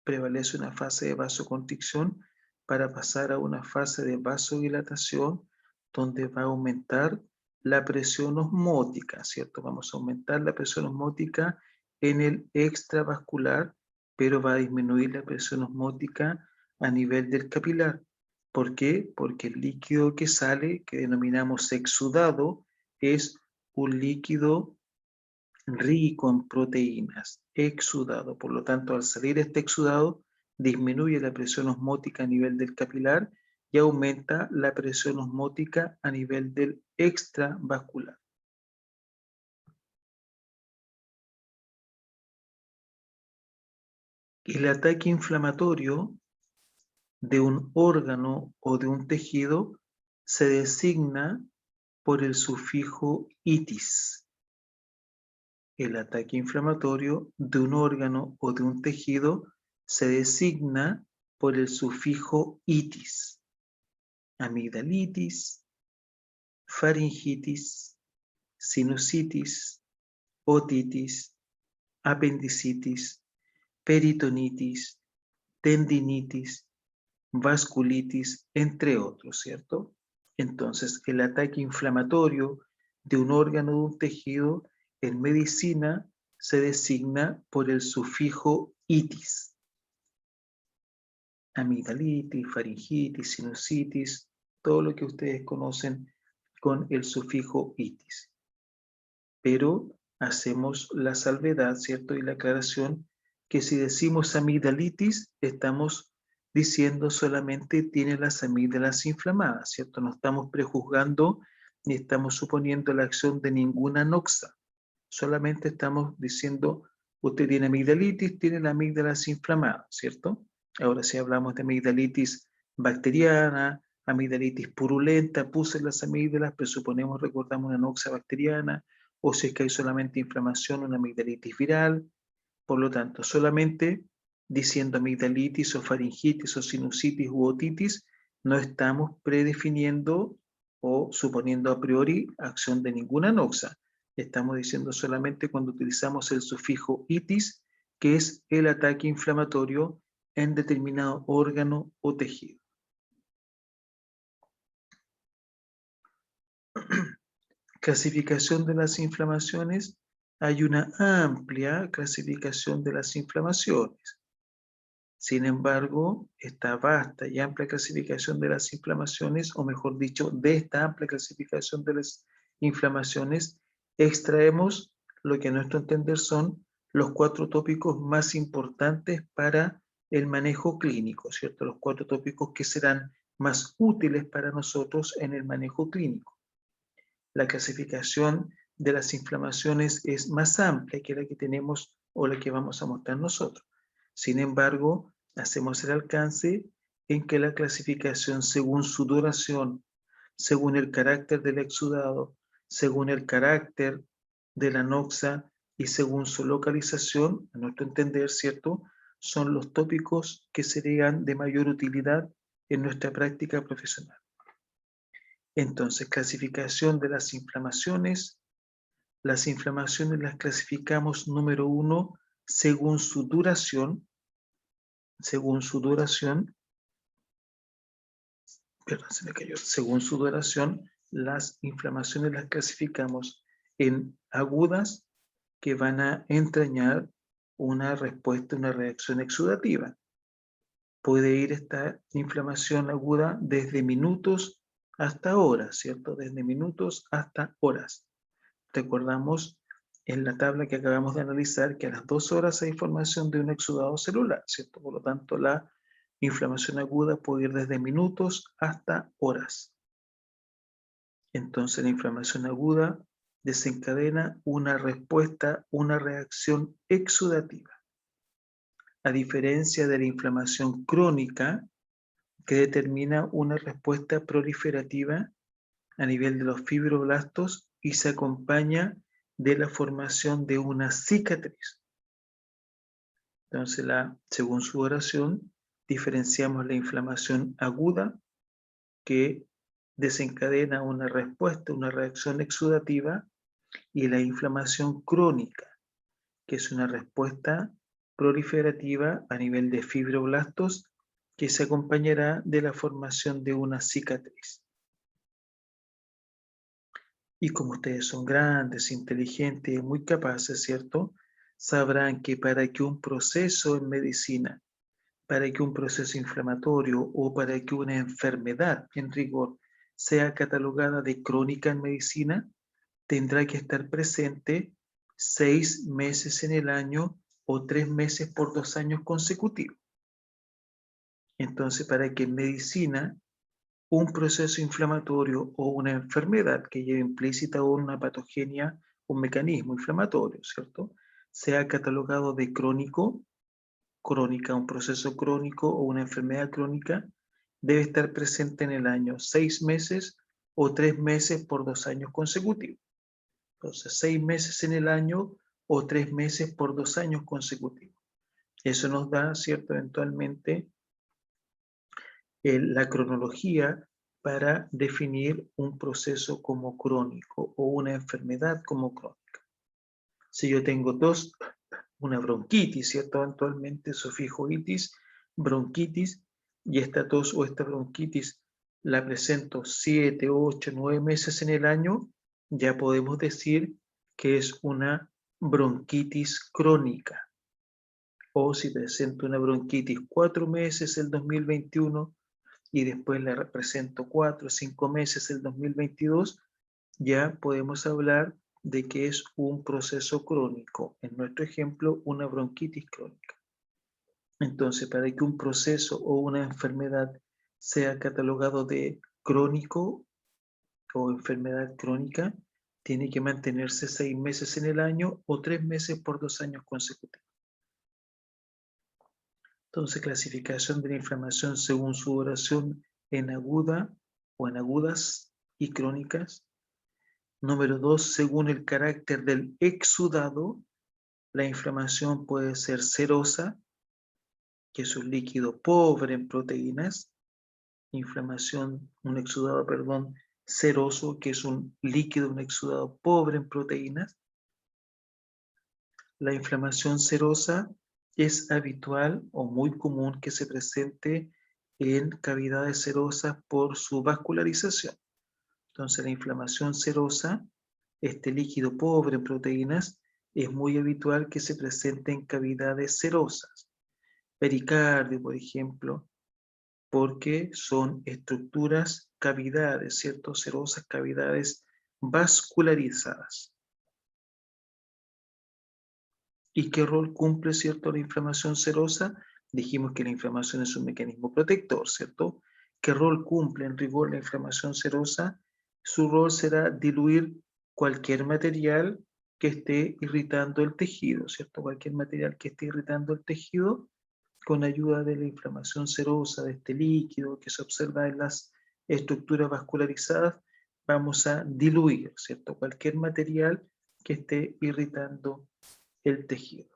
Speaker 1: prevalece una fase de vasoconstricción para pasar a una fase de vasodilatación donde va a aumentar la presión osmótica, ¿cierto? Vamos a aumentar la presión osmótica en el extravascular, pero va a disminuir la presión osmótica a nivel del capilar. ¿Por qué? Porque el líquido que sale, que denominamos exudado, es un líquido rico en proteínas, exudado. Por lo tanto, al salir este exudado, disminuye la presión osmótica a nivel del capilar y aumenta la presión osmótica a nivel del extravascular. El ataque inflamatorio de un órgano o de un tejido se designa por el sufijo itis. El ataque inflamatorio de un órgano o de un tejido se designa por el sufijo itis. Amigdalitis, faringitis, sinusitis, otitis, apendicitis, peritonitis, tendinitis, vasculitis, entre otros, ¿cierto? Entonces, el ataque inflamatorio de un órgano o de un tejido en medicina se designa por el sufijo itis. Amigdalitis, faringitis, sinusitis, todo lo que ustedes conocen con el sufijo itis. Pero hacemos la salvedad, ¿cierto? Y la aclaración que si decimos amigdalitis, estamos diciendo solamente tiene las amígdalas inflamadas, ¿cierto? No estamos prejuzgando ni estamos suponiendo la acción de ninguna noxa. Solamente estamos diciendo, usted tiene amigdalitis, tiene las amígdalas inflamadas, ¿cierto? Ahora si hablamos de amigdalitis bacteriana, amigdalitis purulenta, puse las amígdalas, presuponemos, recordamos una noxa bacteriana, o si es que hay solamente inflamación, una amigdalitis viral. Por lo tanto, solamente diciendo amigdalitis o faringitis o sinusitis u otitis, no estamos predefiniendo o suponiendo a priori acción de ninguna anoxa. Estamos diciendo solamente cuando utilizamos el sufijo itis, que es el ataque inflamatorio en determinado órgano o tejido. Clasificación de las inflamaciones. Hay una amplia clasificación de las inflamaciones. Sin embargo, esta vasta y amplia clasificación de las inflamaciones, o mejor dicho, de esta amplia clasificación de las inflamaciones, extraemos lo que a nuestro entender son los 4 tópicos más importantes para el manejo clínico, ¿cierto? Los 4 tópicos que serán más útiles para nosotros en el manejo clínico. La clasificación de las inflamaciones es más amplia que la que tenemos o la que vamos a mostrar nosotros. Sin embargo, hacemos el alcance en que la clasificación según su duración, según el carácter del exudado, según el carácter de la anoxa y según su localización, a nuestro entender, ¿cierto?, son los tópicos que serían de mayor utilidad en nuestra práctica profesional. Entonces, clasificación de las inflamaciones. Las inflamaciones las clasificamos, número 1, según su duración. Según su duración, según su duración, las inflamaciones las clasificamos en agudas, que van a entrañar una respuesta, una reacción exudativa. Puede ir esta inflamación aguda desde minutos hasta horas, ¿cierto? Desde minutos hasta horas. Recordamos en la tabla que acabamos de analizar que a las 2 horas hay formación de un exudado celular, ¿cierto? Por lo tanto, la inflamación aguda puede ir desde minutos hasta horas. Entonces, la inflamación aguda desencadena una respuesta, una reacción exudativa. A diferencia de la inflamación crónica, que determina una respuesta proliferativa a nivel de los fibroblastos y se acompaña de la formación de una cicatriz. Entonces, según su duración, diferenciamos la inflamación aguda, que desencadena una respuesta, una reacción exudativa, y la inflamación crónica, que es una respuesta proliferativa a nivel de fibroblastos, que se acompañará de la formación de una cicatriz. Y como ustedes son grandes, inteligentes y muy capaces, ¿cierto?, sabrán que para que un proceso en medicina, para que un proceso inflamatorio o para que una enfermedad en rigor sea catalogada de crónica en medicina, tendrá que estar presente 6 meses en el año o 3 meses por 2 años consecutivos. Entonces, para que en medicina un proceso inflamatorio o una enfermedad que lleve implícita una patogenia, un mecanismo inflamatorio, ¿cierto?, sea catalogado de crónico, crónica, un proceso crónico o una enfermedad crónica, debe estar presente en el año 6 meses o 3 meses por 2 años consecutivos. Entonces, 6 meses en el año o 3 meses por 2 años consecutivos. Eso nos da, ¿cierto?, eventualmente la cronología para definir un proceso como crónico o una enfermedad como crónica. Si yo tengo tos, una bronquitis, ¿cierto?, eventualmente sufijo itis, bronquitis, y esta tos o esta bronquitis la presento 7, 8, 9 meses en el año, ya podemos decir que es una bronquitis crónica. O si presento una bronquitis 4 meses el 2021 y después la represento 4 o 5 meses el 2022, ya podemos hablar de que es un proceso crónico. En nuestro ejemplo, una bronquitis crónica. Entonces, para que un proceso o una enfermedad sea catalogado de crónico o enfermedad crónica, tiene que mantenerse 6 meses en el año o 3 meses por 2 años consecutivos. Entonces, clasificación de la inflamación según su duración en aguda o en agudas y crónicas. Número 2, según el carácter del exudado, la inflamación puede ser serosa, que es un líquido pobre en proteínas. Inflamación, un exudado, perdón, seroso, que es un líquido, un exudado pobre en proteínas. La inflamación serosa es habitual o muy común que se presente en cavidades serosas por su vascularización. Entonces, la inflamación serosa, este líquido pobre en proteínas, es muy habitual que se presente en cavidades serosas. Pericardio, por ejemplo, porque son estructuras, cavidades, ¿cierto? Serosas, cavidades vascularizadas. ¿Y qué rol cumple, cierto, la inflamación serosa? Dijimos que la inflamación es un mecanismo protector, ¿cierto? ¿Qué rol cumple en rigor la inflamación serosa? Su rol será diluir cualquier material que esté irritando el tejido, ¿cierto? Cualquier material que esté irritando el tejido, con ayuda de la inflamación serosa, de este líquido que se observa en las estructuras vascularizadas, vamos a diluir, ¿cierto? Cualquier material que esté irritando el tejido.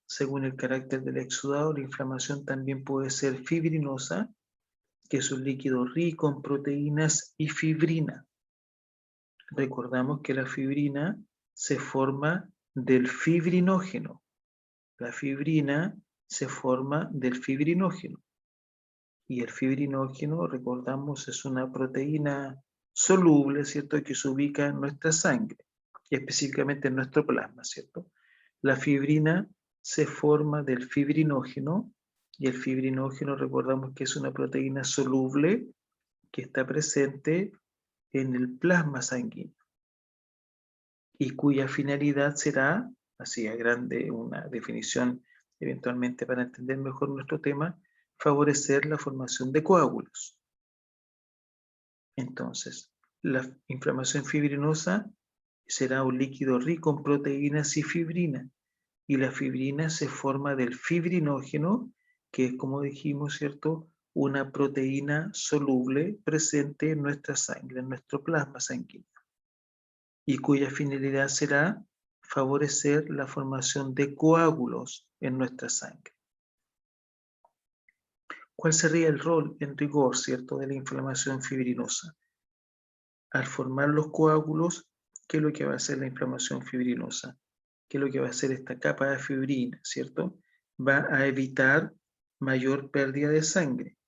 Speaker 1: Según el carácter del exudado, la inflamación también puede ser fibrinosa, que es un líquido rico en proteínas y fibrina. Recordamos que la fibrina se forma del fibrinógeno. La fibrina se forma del fibrinógeno. Y el fibrinógeno, recordamos, es una proteína soluble, ¿cierto?, que se ubica en nuestra sangre, específicamente en nuestro plasma, ¿cierto? La fibrina se forma del fibrinógeno, y el fibrinógeno, recordamos que es una proteína soluble que está presente en el plasma sanguíneo, y cuya finalidad será, así a grande, una definición eventualmente para entender mejor nuestro tema, favorecer la formación de coágulos. Entonces, la inflamación fibrinosa será un líquido rico en proteínas y fibrina, y la fibrina se forma del fibrinógeno, que es, como dijimos, ¿cierto?, una proteína soluble presente en nuestra sangre, en nuestro plasma sanguíneo, y cuya finalidad será favorecer la formación de coágulos en nuestra sangre. ¿Cuál sería el rol en rigor, cierto, de la inflamación fibrinosa? Al formar los coágulos, ¿qué es lo que va a hacer la inflamación fibrinosa? ¿Qué es lo que va a hacer esta capa de fibrina, cierto? Va a evitar mayor pérdida de sangre.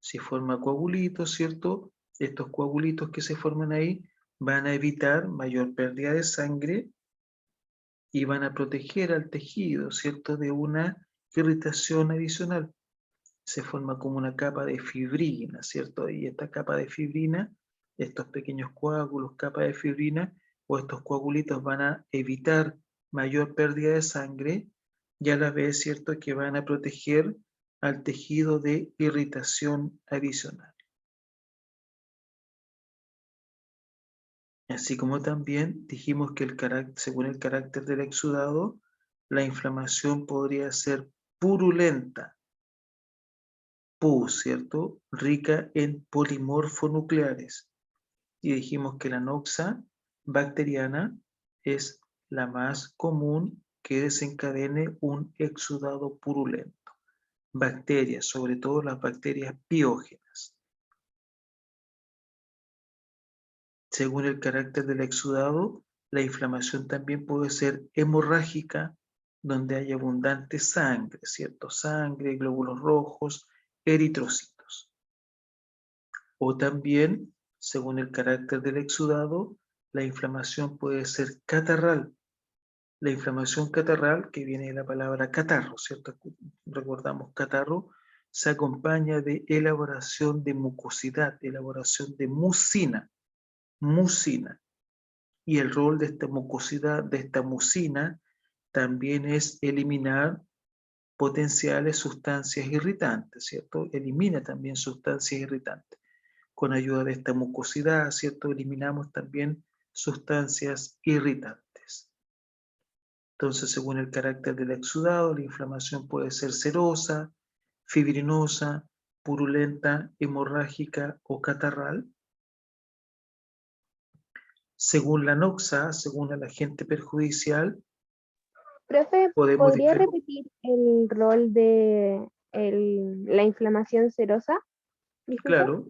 Speaker 1: Si forma coagulitos, ¿cierto? Estos coagulitos que se forman ahí van a evitar mayor pérdida de sangre y van a proteger al tejido, ¿cierto?, de una irritación adicional. Se forma como una capa de fibrina, ¿cierto? Y esta capa de fibrina, estos pequeños coágulos, capa de fibrina, o estos coagulitos van a evitar mayor pérdida de sangre, y a la vez, ¿cierto?, que van a proteger al tejido de irritación adicional. Así como también dijimos que según el carácter del exudado, la inflamación podría ser purulenta, pus, ¿cierto?, rica en polimorfonucleares. Y dijimos que la noxa bacteriana es la más común que desencadene un exudado purulento. Bacterias, sobre todo las bacterias piógenas. Según el carácter del exudado, la inflamación también puede ser hemorrágica, donde hay abundante sangre, ¿cierto? Sangre, glóbulos rojos, eritrocitos. O también, según el carácter del exudado, la inflamación puede ser catarral. La inflamación catarral, que viene de la palabra catarro, ¿cierto? Recordamos, catarro se acompaña de elaboración de mucosidad, elaboración de mucina. Y el rol de esta mucosidad, de esta mucina, también es eliminar potenciales sustancias irritantes, ¿cierto? Elimina también sustancias irritantes. Con ayuda de esta mucosidad, ¿cierto?, eliminamos también sustancias irritantes. Entonces, según el carácter del exudado, la inflamación puede ser serosa, fibrinosa, purulenta, hemorrágica o catarral. Según la noxa, según el agente perjudicial,
Speaker 2: Profe,
Speaker 1: Podemos
Speaker 2: ¿podría
Speaker 1: diferenciar.
Speaker 2: repetir el rol de la inflamación serosa? Disculpe.
Speaker 1: Claro.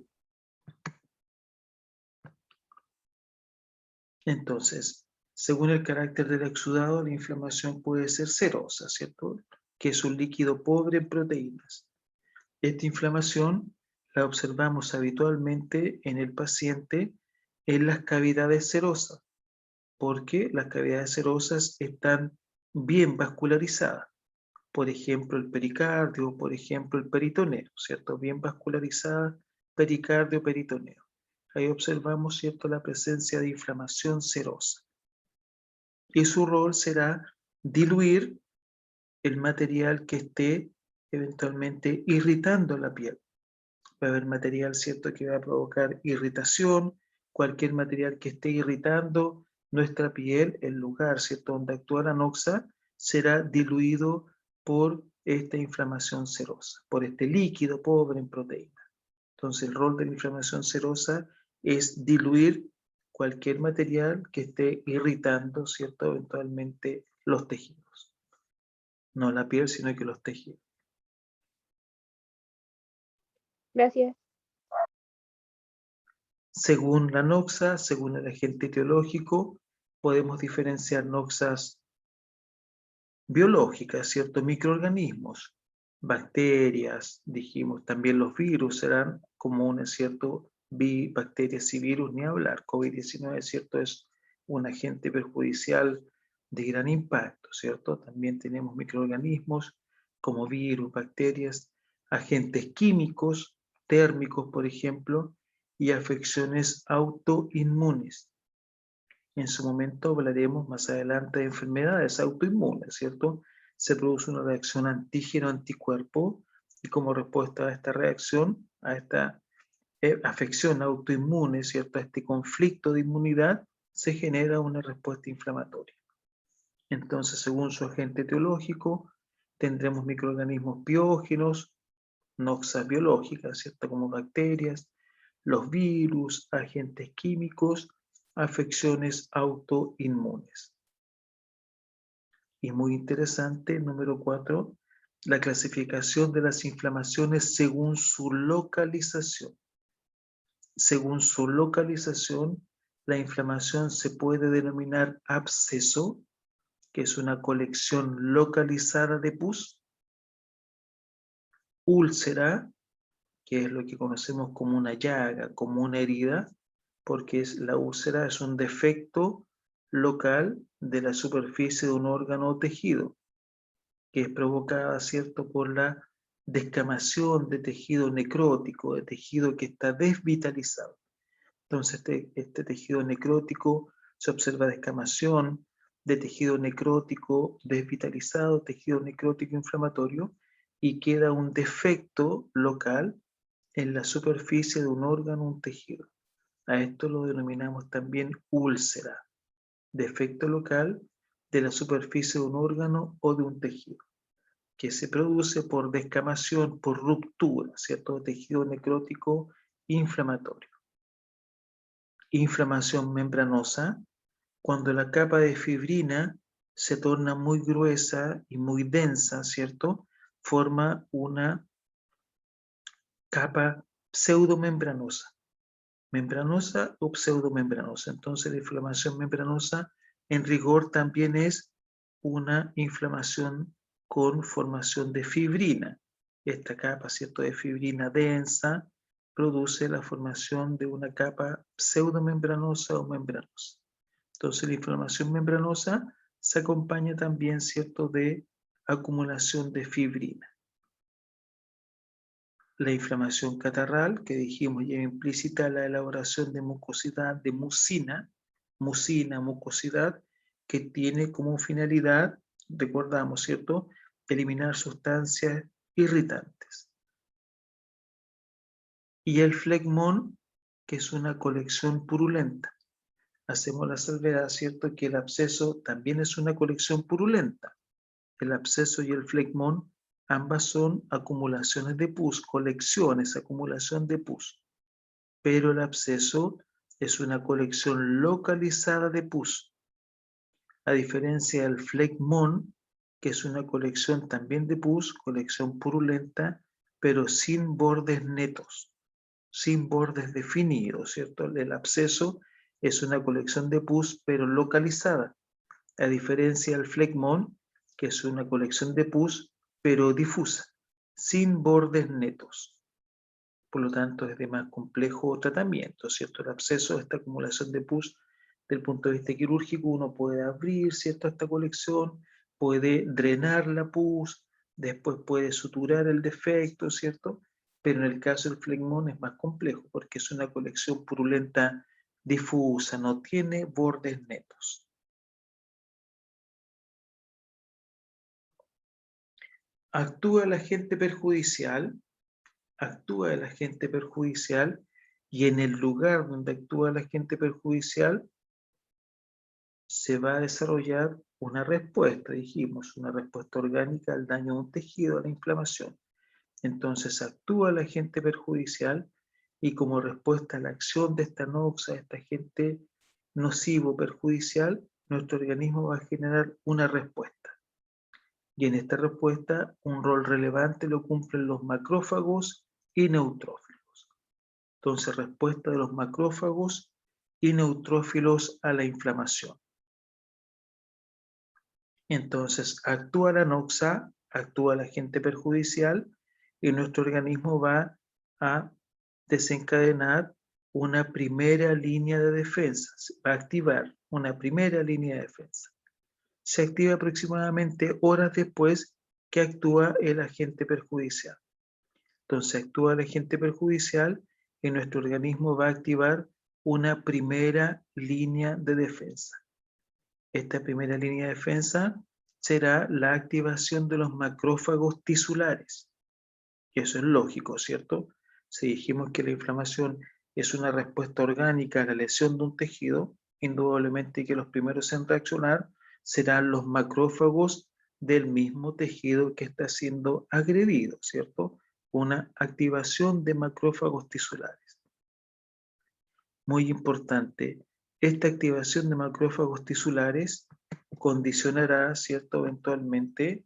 Speaker 1: Entonces, según el carácter del exudado, la inflamación puede ser serosa, ¿cierto? Que es un líquido pobre en proteínas. Esta inflamación la observamos habitualmente en el paciente en las cavidades serosas, porque las cavidades serosas están bien vascularizadas. Por ejemplo, el pericardio, por ejemplo, el peritoneo, ¿cierto? Bien vascularizada, pericardio, peritoneo. Ahí observamos, ¿cierto?, la presencia de inflamación serosa. Y su rol será diluir el material que esté eventualmente irritando la piel. Va a haber material, ¿cierto?, que va a provocar irritación, cualquier material que esté irritando nuestra piel, el lugar, ¿cierto?, donde actúa la noxa, será diluido por esta inflamación serosa, por este líquido pobre en proteína. Entonces, el rol de la inflamación serosa es diluir cualquier material que esté irritando, ¿cierto?, eventualmente los tejidos. No la piel, sino que los tejidos.
Speaker 2: Gracias.
Speaker 1: Según la noxa, según el agente etiológico, podemos diferenciar noxas biológicas, ¿cierto? Microorganismos, bacterias, dijimos, también los virus serán comunes, ¿cierto? Bacterias y virus, ni hablar. COVID-19, ¿cierto? Es un agente perjudicial de gran impacto, ¿cierto? También tenemos microorganismos como virus, bacterias, agentes químicos, térmicos, por ejemplo, y afecciones autoinmunes. En su momento hablaremos más adelante de enfermedades autoinmunes, ¿cierto? Se produce una reacción antígeno-anticuerpo y como respuesta a esta reacción, a esta afección autoinmune, ¿cierto? A este conflicto de inmunidad, se genera una respuesta inflamatoria. Entonces, según su agente etiológico, tendremos microorganismos biógenos, noxas biológicas, ¿cierto? Como bacterias, los virus, agentes químicos, afecciones autoinmunes. Y muy interesante, número 4, la clasificación de las inflamaciones según su localización. Según su localización, la inflamación se puede denominar absceso, que es una colección localizada de pus, úlcera, que es lo que conocemos como una llaga, como una herida, porque la úlcera es un defecto local de la superficie de un órgano o tejido, que es provocada, ¿cierto?, por la descamación de tejido necrótico, de tejido que está desvitalizado. Entonces, este tejido necrótico se observa descamación de tejido necrótico desvitalizado, tejido necrótico inflamatorio, y queda un defecto local en la superficie de un órgano o un tejido. A esto lo denominamos también úlcera, defecto local de la superficie de un órgano o de un tejido, que se produce por descamación, por ruptura, ¿cierto? Tejido necrótico inflamatorio. Inflamación membranosa, cuando la capa de fibrina se torna muy gruesa y muy densa, ¿cierto? Forma una capa pseudomembranosa. Membranosa o pseudomembranosa. Entonces, la inflamación membranosa en rigor también es una inflamación con formación de fibrina. Esta capa, ¿cierto?, de fibrina densa produce la formación de una capa pseudomembranosa o membranosa. Entonces, la inflamación membranosa se acompaña también, ¿cierto?, de acumulación de fibrina. La inflamación catarral, que dijimos ya implícita la elaboración de mucosidad, de mucina, mucosidad, que tiene como finalidad, recordamos, ¿cierto?, eliminar sustancias irritantes. Y el flegmón, que es una colección purulenta. Hacemos la salvedad, ¿cierto?, que el absceso también es una colección purulenta. El absceso y el flegmón, ambas son acumulaciones de pus, colecciones, acumulación de pus. Pero el absceso es una colección localizada de pus. A diferencia del flegmón, que es una colección también de pus, colección purulenta, pero sin bordes netos, sin bordes definidos, ¿cierto? El absceso es una colección de pus, pero localizada, a diferencia del flegmón, que es una colección de pus, pero difusa, sin bordes netos. Por lo tanto, es de más complejo tratamiento, ¿cierto? El absceso, esta acumulación de pus, del punto de vista quirúrgico, uno puede abrir, ¿cierto?, esta colección, puede drenar la pus, después puede suturar el defecto, ¿cierto? Pero en el caso del flegmón es más complejo porque es una colección purulenta difusa, no tiene bordes netos. Actúa el agente perjudicial y en el lugar donde actúa el agente perjudicial se va a desarrollar una respuesta, dijimos, una respuesta orgánica al daño de un tejido, a la inflamación. Entonces actúa el agente perjudicial y como respuesta a la acción de esta noxa, de este agente nocivo perjudicial, nuestro organismo va a generar una respuesta. Y en esta respuesta un rol relevante lo cumplen los macrófagos y neutrófilos. Entonces, respuesta de los macrófagos y neutrófilos a la inflamación. Entonces, actúa la noxa, actúa el agente perjudicial y nuestro organismo va a desencadenar una primera línea de defensa, va a activar una primera línea de defensa. Se activa aproximadamente horas después que actúa el agente perjudicial. Entonces actúa el agente perjudicial y nuestro organismo va a activar una primera línea de defensa. Esta primera línea de defensa será la activación de los macrófagos tisulares. Y eso es lógico, ¿cierto? Si dijimos que la inflamación es una respuesta orgánica a la lesión de un tejido, indudablemente que los primeros en reaccionar serán los macrófagos del mismo tejido que está siendo agredido, ¿cierto? Una activación de macrófagos tisulares. Muy importante, esta activación de macrófagos tisulares condicionará, ¿cierto?, eventualmente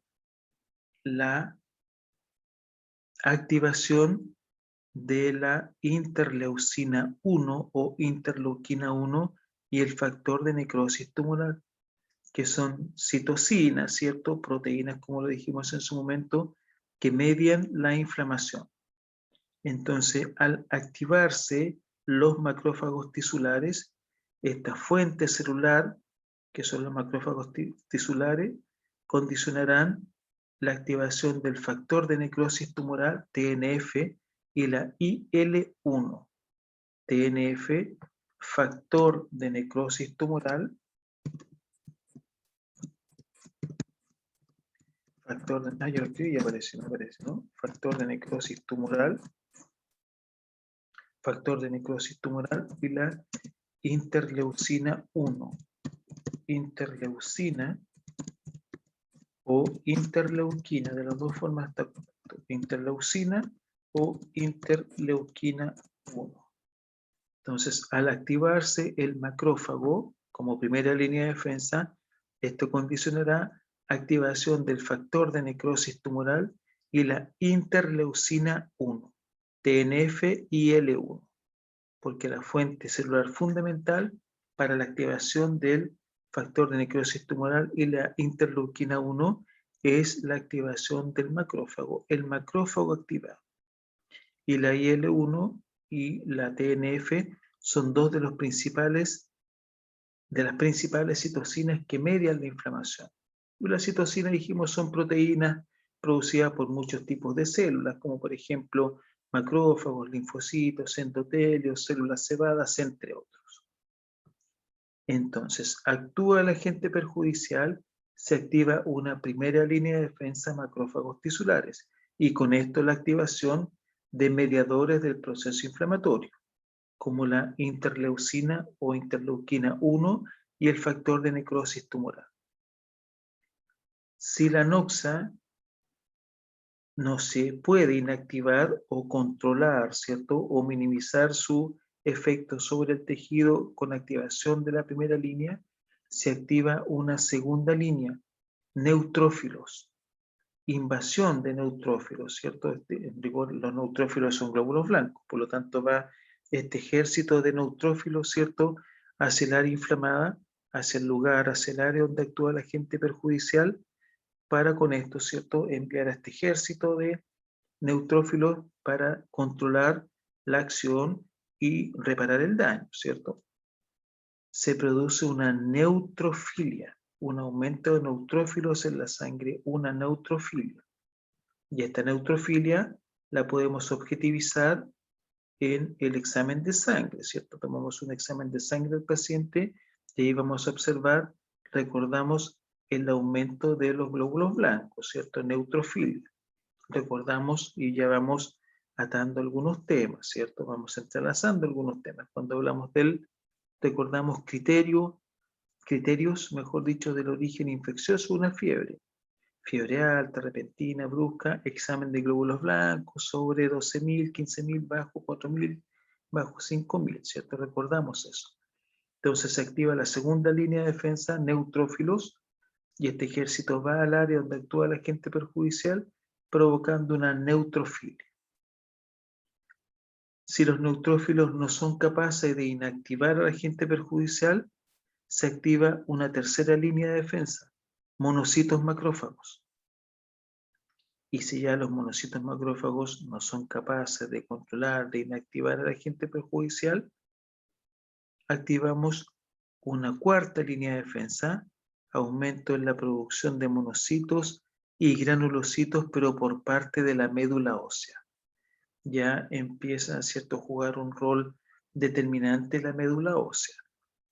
Speaker 1: la activación de la interleucina 1 o interleuquina 1 y el factor de necrosis tumoral, que son citocinas, ¿cierto? Proteínas, como lo dijimos en su momento, que median la inflamación. Entonces, al activarse los macrófagos tisulares, esta fuente celular, que son los macrófagos tisulares, condicionarán la activación del factor de necrosis tumoral, TNF, y la IL-1. TNF, factor de necrosis tumoral, yo lo escribí y aparece, no aparece, ¿no? Factor de necrosis tumoral, y la interleucina 1. Interleucina o interleuquina, de las dos formas está correcto. Interleucina o interleuquina 1. Entonces, al activarse el macrófago como primera línea de defensa, esto condicionará activación del factor de necrosis tumoral y la interleucina 1, TNF y L1, porque la fuente celular fundamental para la activación del factor de necrosis tumoral y la interleuquina 1 es la activación del macrófago, el macrófago activado. Y la IL-1 y la TNF son dos de las principales citocinas que median la inflamación. Y las citocinas, dijimos, son proteínas producidas por muchos tipos de células, como por ejemplo macrófagos, linfocitos, endotelios, células cebadas, entre otros. Entonces, actúa el agente perjudicial, se activa una primera línea de defensa, macrófagos tisulares, y con esto la activación de mediadores del proceso inflamatorio, como la interleucina o interleuquina 1 y el factor de necrosis tumoral. Si la noxa no se puede inactivar o controlar, ¿cierto?, o minimizar su efecto sobre el tejido con activación de la primera línea, se activa una segunda línea, neutrófilos, invasión de neutrófilos, ¿cierto? En rigor, los neutrófilos son glóbulos blancos, por lo tanto va este ejército de neutrófilos, ¿cierto?, hacia el área inflamada, hacia el lugar, hacia el área donde actúa el agente perjudicial, para con esto, ¿cierto?, enviar a este ejército de neutrófilos para controlar la acción y reparar el daño, ¿cierto? Se produce una neutrofilia, un aumento de neutrófilos en la sangre, una neutrofilia. Y esta neutrofilia la podemos objetivizar en el examen de sangre, ¿cierto? Tomamos un examen de sangre del paciente y ahí vamos a observar, recordamos, el aumento de los glóbulos blancos, ¿cierto? Neutrofilia. Recordamos y ya vamos atando algunos temas, ¿cierto? Vamos entrelazando algunos temas. Cuando hablamos del, recordamos criterios, mejor dicho, del origen infeccioso, una fiebre. Fiebre alta, repentina, brusca, examen de glóbulos blancos, sobre 12.000, 15.000, bajo 4.000, bajo 5.000, ¿cierto? Recordamos eso. Entonces se activa la segunda línea de defensa, neutrófilos, y este ejército va al área donde actúa el agente perjudicial, provocando una neutrofilia. Si los neutrófilos no son capaces de inactivar al agente perjudicial, se activa una tercera línea de defensa, monocitos macrófagos. Y si ya los monocitos macrófagos no son capaces de controlar, de inactivar al agente perjudicial, activamos una cuarta línea de defensa, aumento en la producción de monocitos y granulocitos, pero por parte de la médula ósea. Ya empieza, ¿cierto?, a jugar un rol determinante la médula ósea.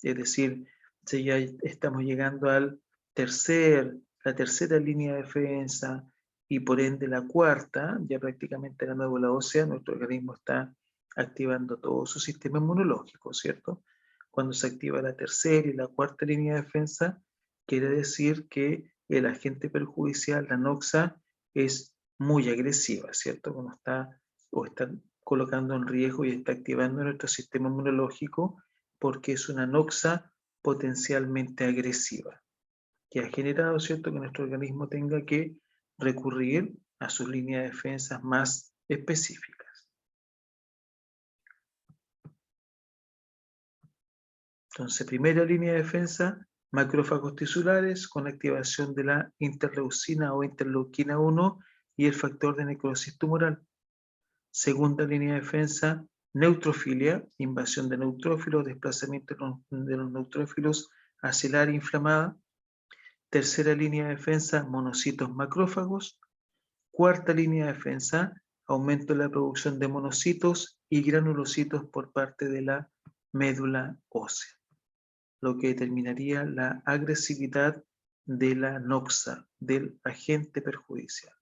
Speaker 1: Es decir, si ya estamos llegando a la tercera línea de defensa y por ende la cuarta, ya prácticamente la médula ósea, nuestro organismo está activando todo su sistema inmunológico, ¿cierto? Cuando se activa la tercera y la cuarta línea de defensa, quiere decir que el agente perjudicial, la noxa, es muy agresiva, ¿cierto? Cuando está colocando en riesgo y está activando nuestro sistema inmunológico porque es una noxa potencialmente agresiva, que ha generado, ¿cierto?, que nuestro organismo tenga que recurrir a sus líneas de defensa más específicas. Entonces, primera línea de defensa, macrófagos tisulares con activación de la interleucina o interleuquina 1 y el factor de necrosis tumoral. Segunda línea de defensa, neutrofilia, invasión de neutrófilos, desplazamiento de los neutrófilos hacia el área inflamada. Tercera línea de defensa, monocitos macrófagos. Cuarta línea de defensa, aumento de la producción de monocitos y granulocitos por parte de la médula ósea, lo que determinaría la agresividad de la noxa, del agente perjudicial.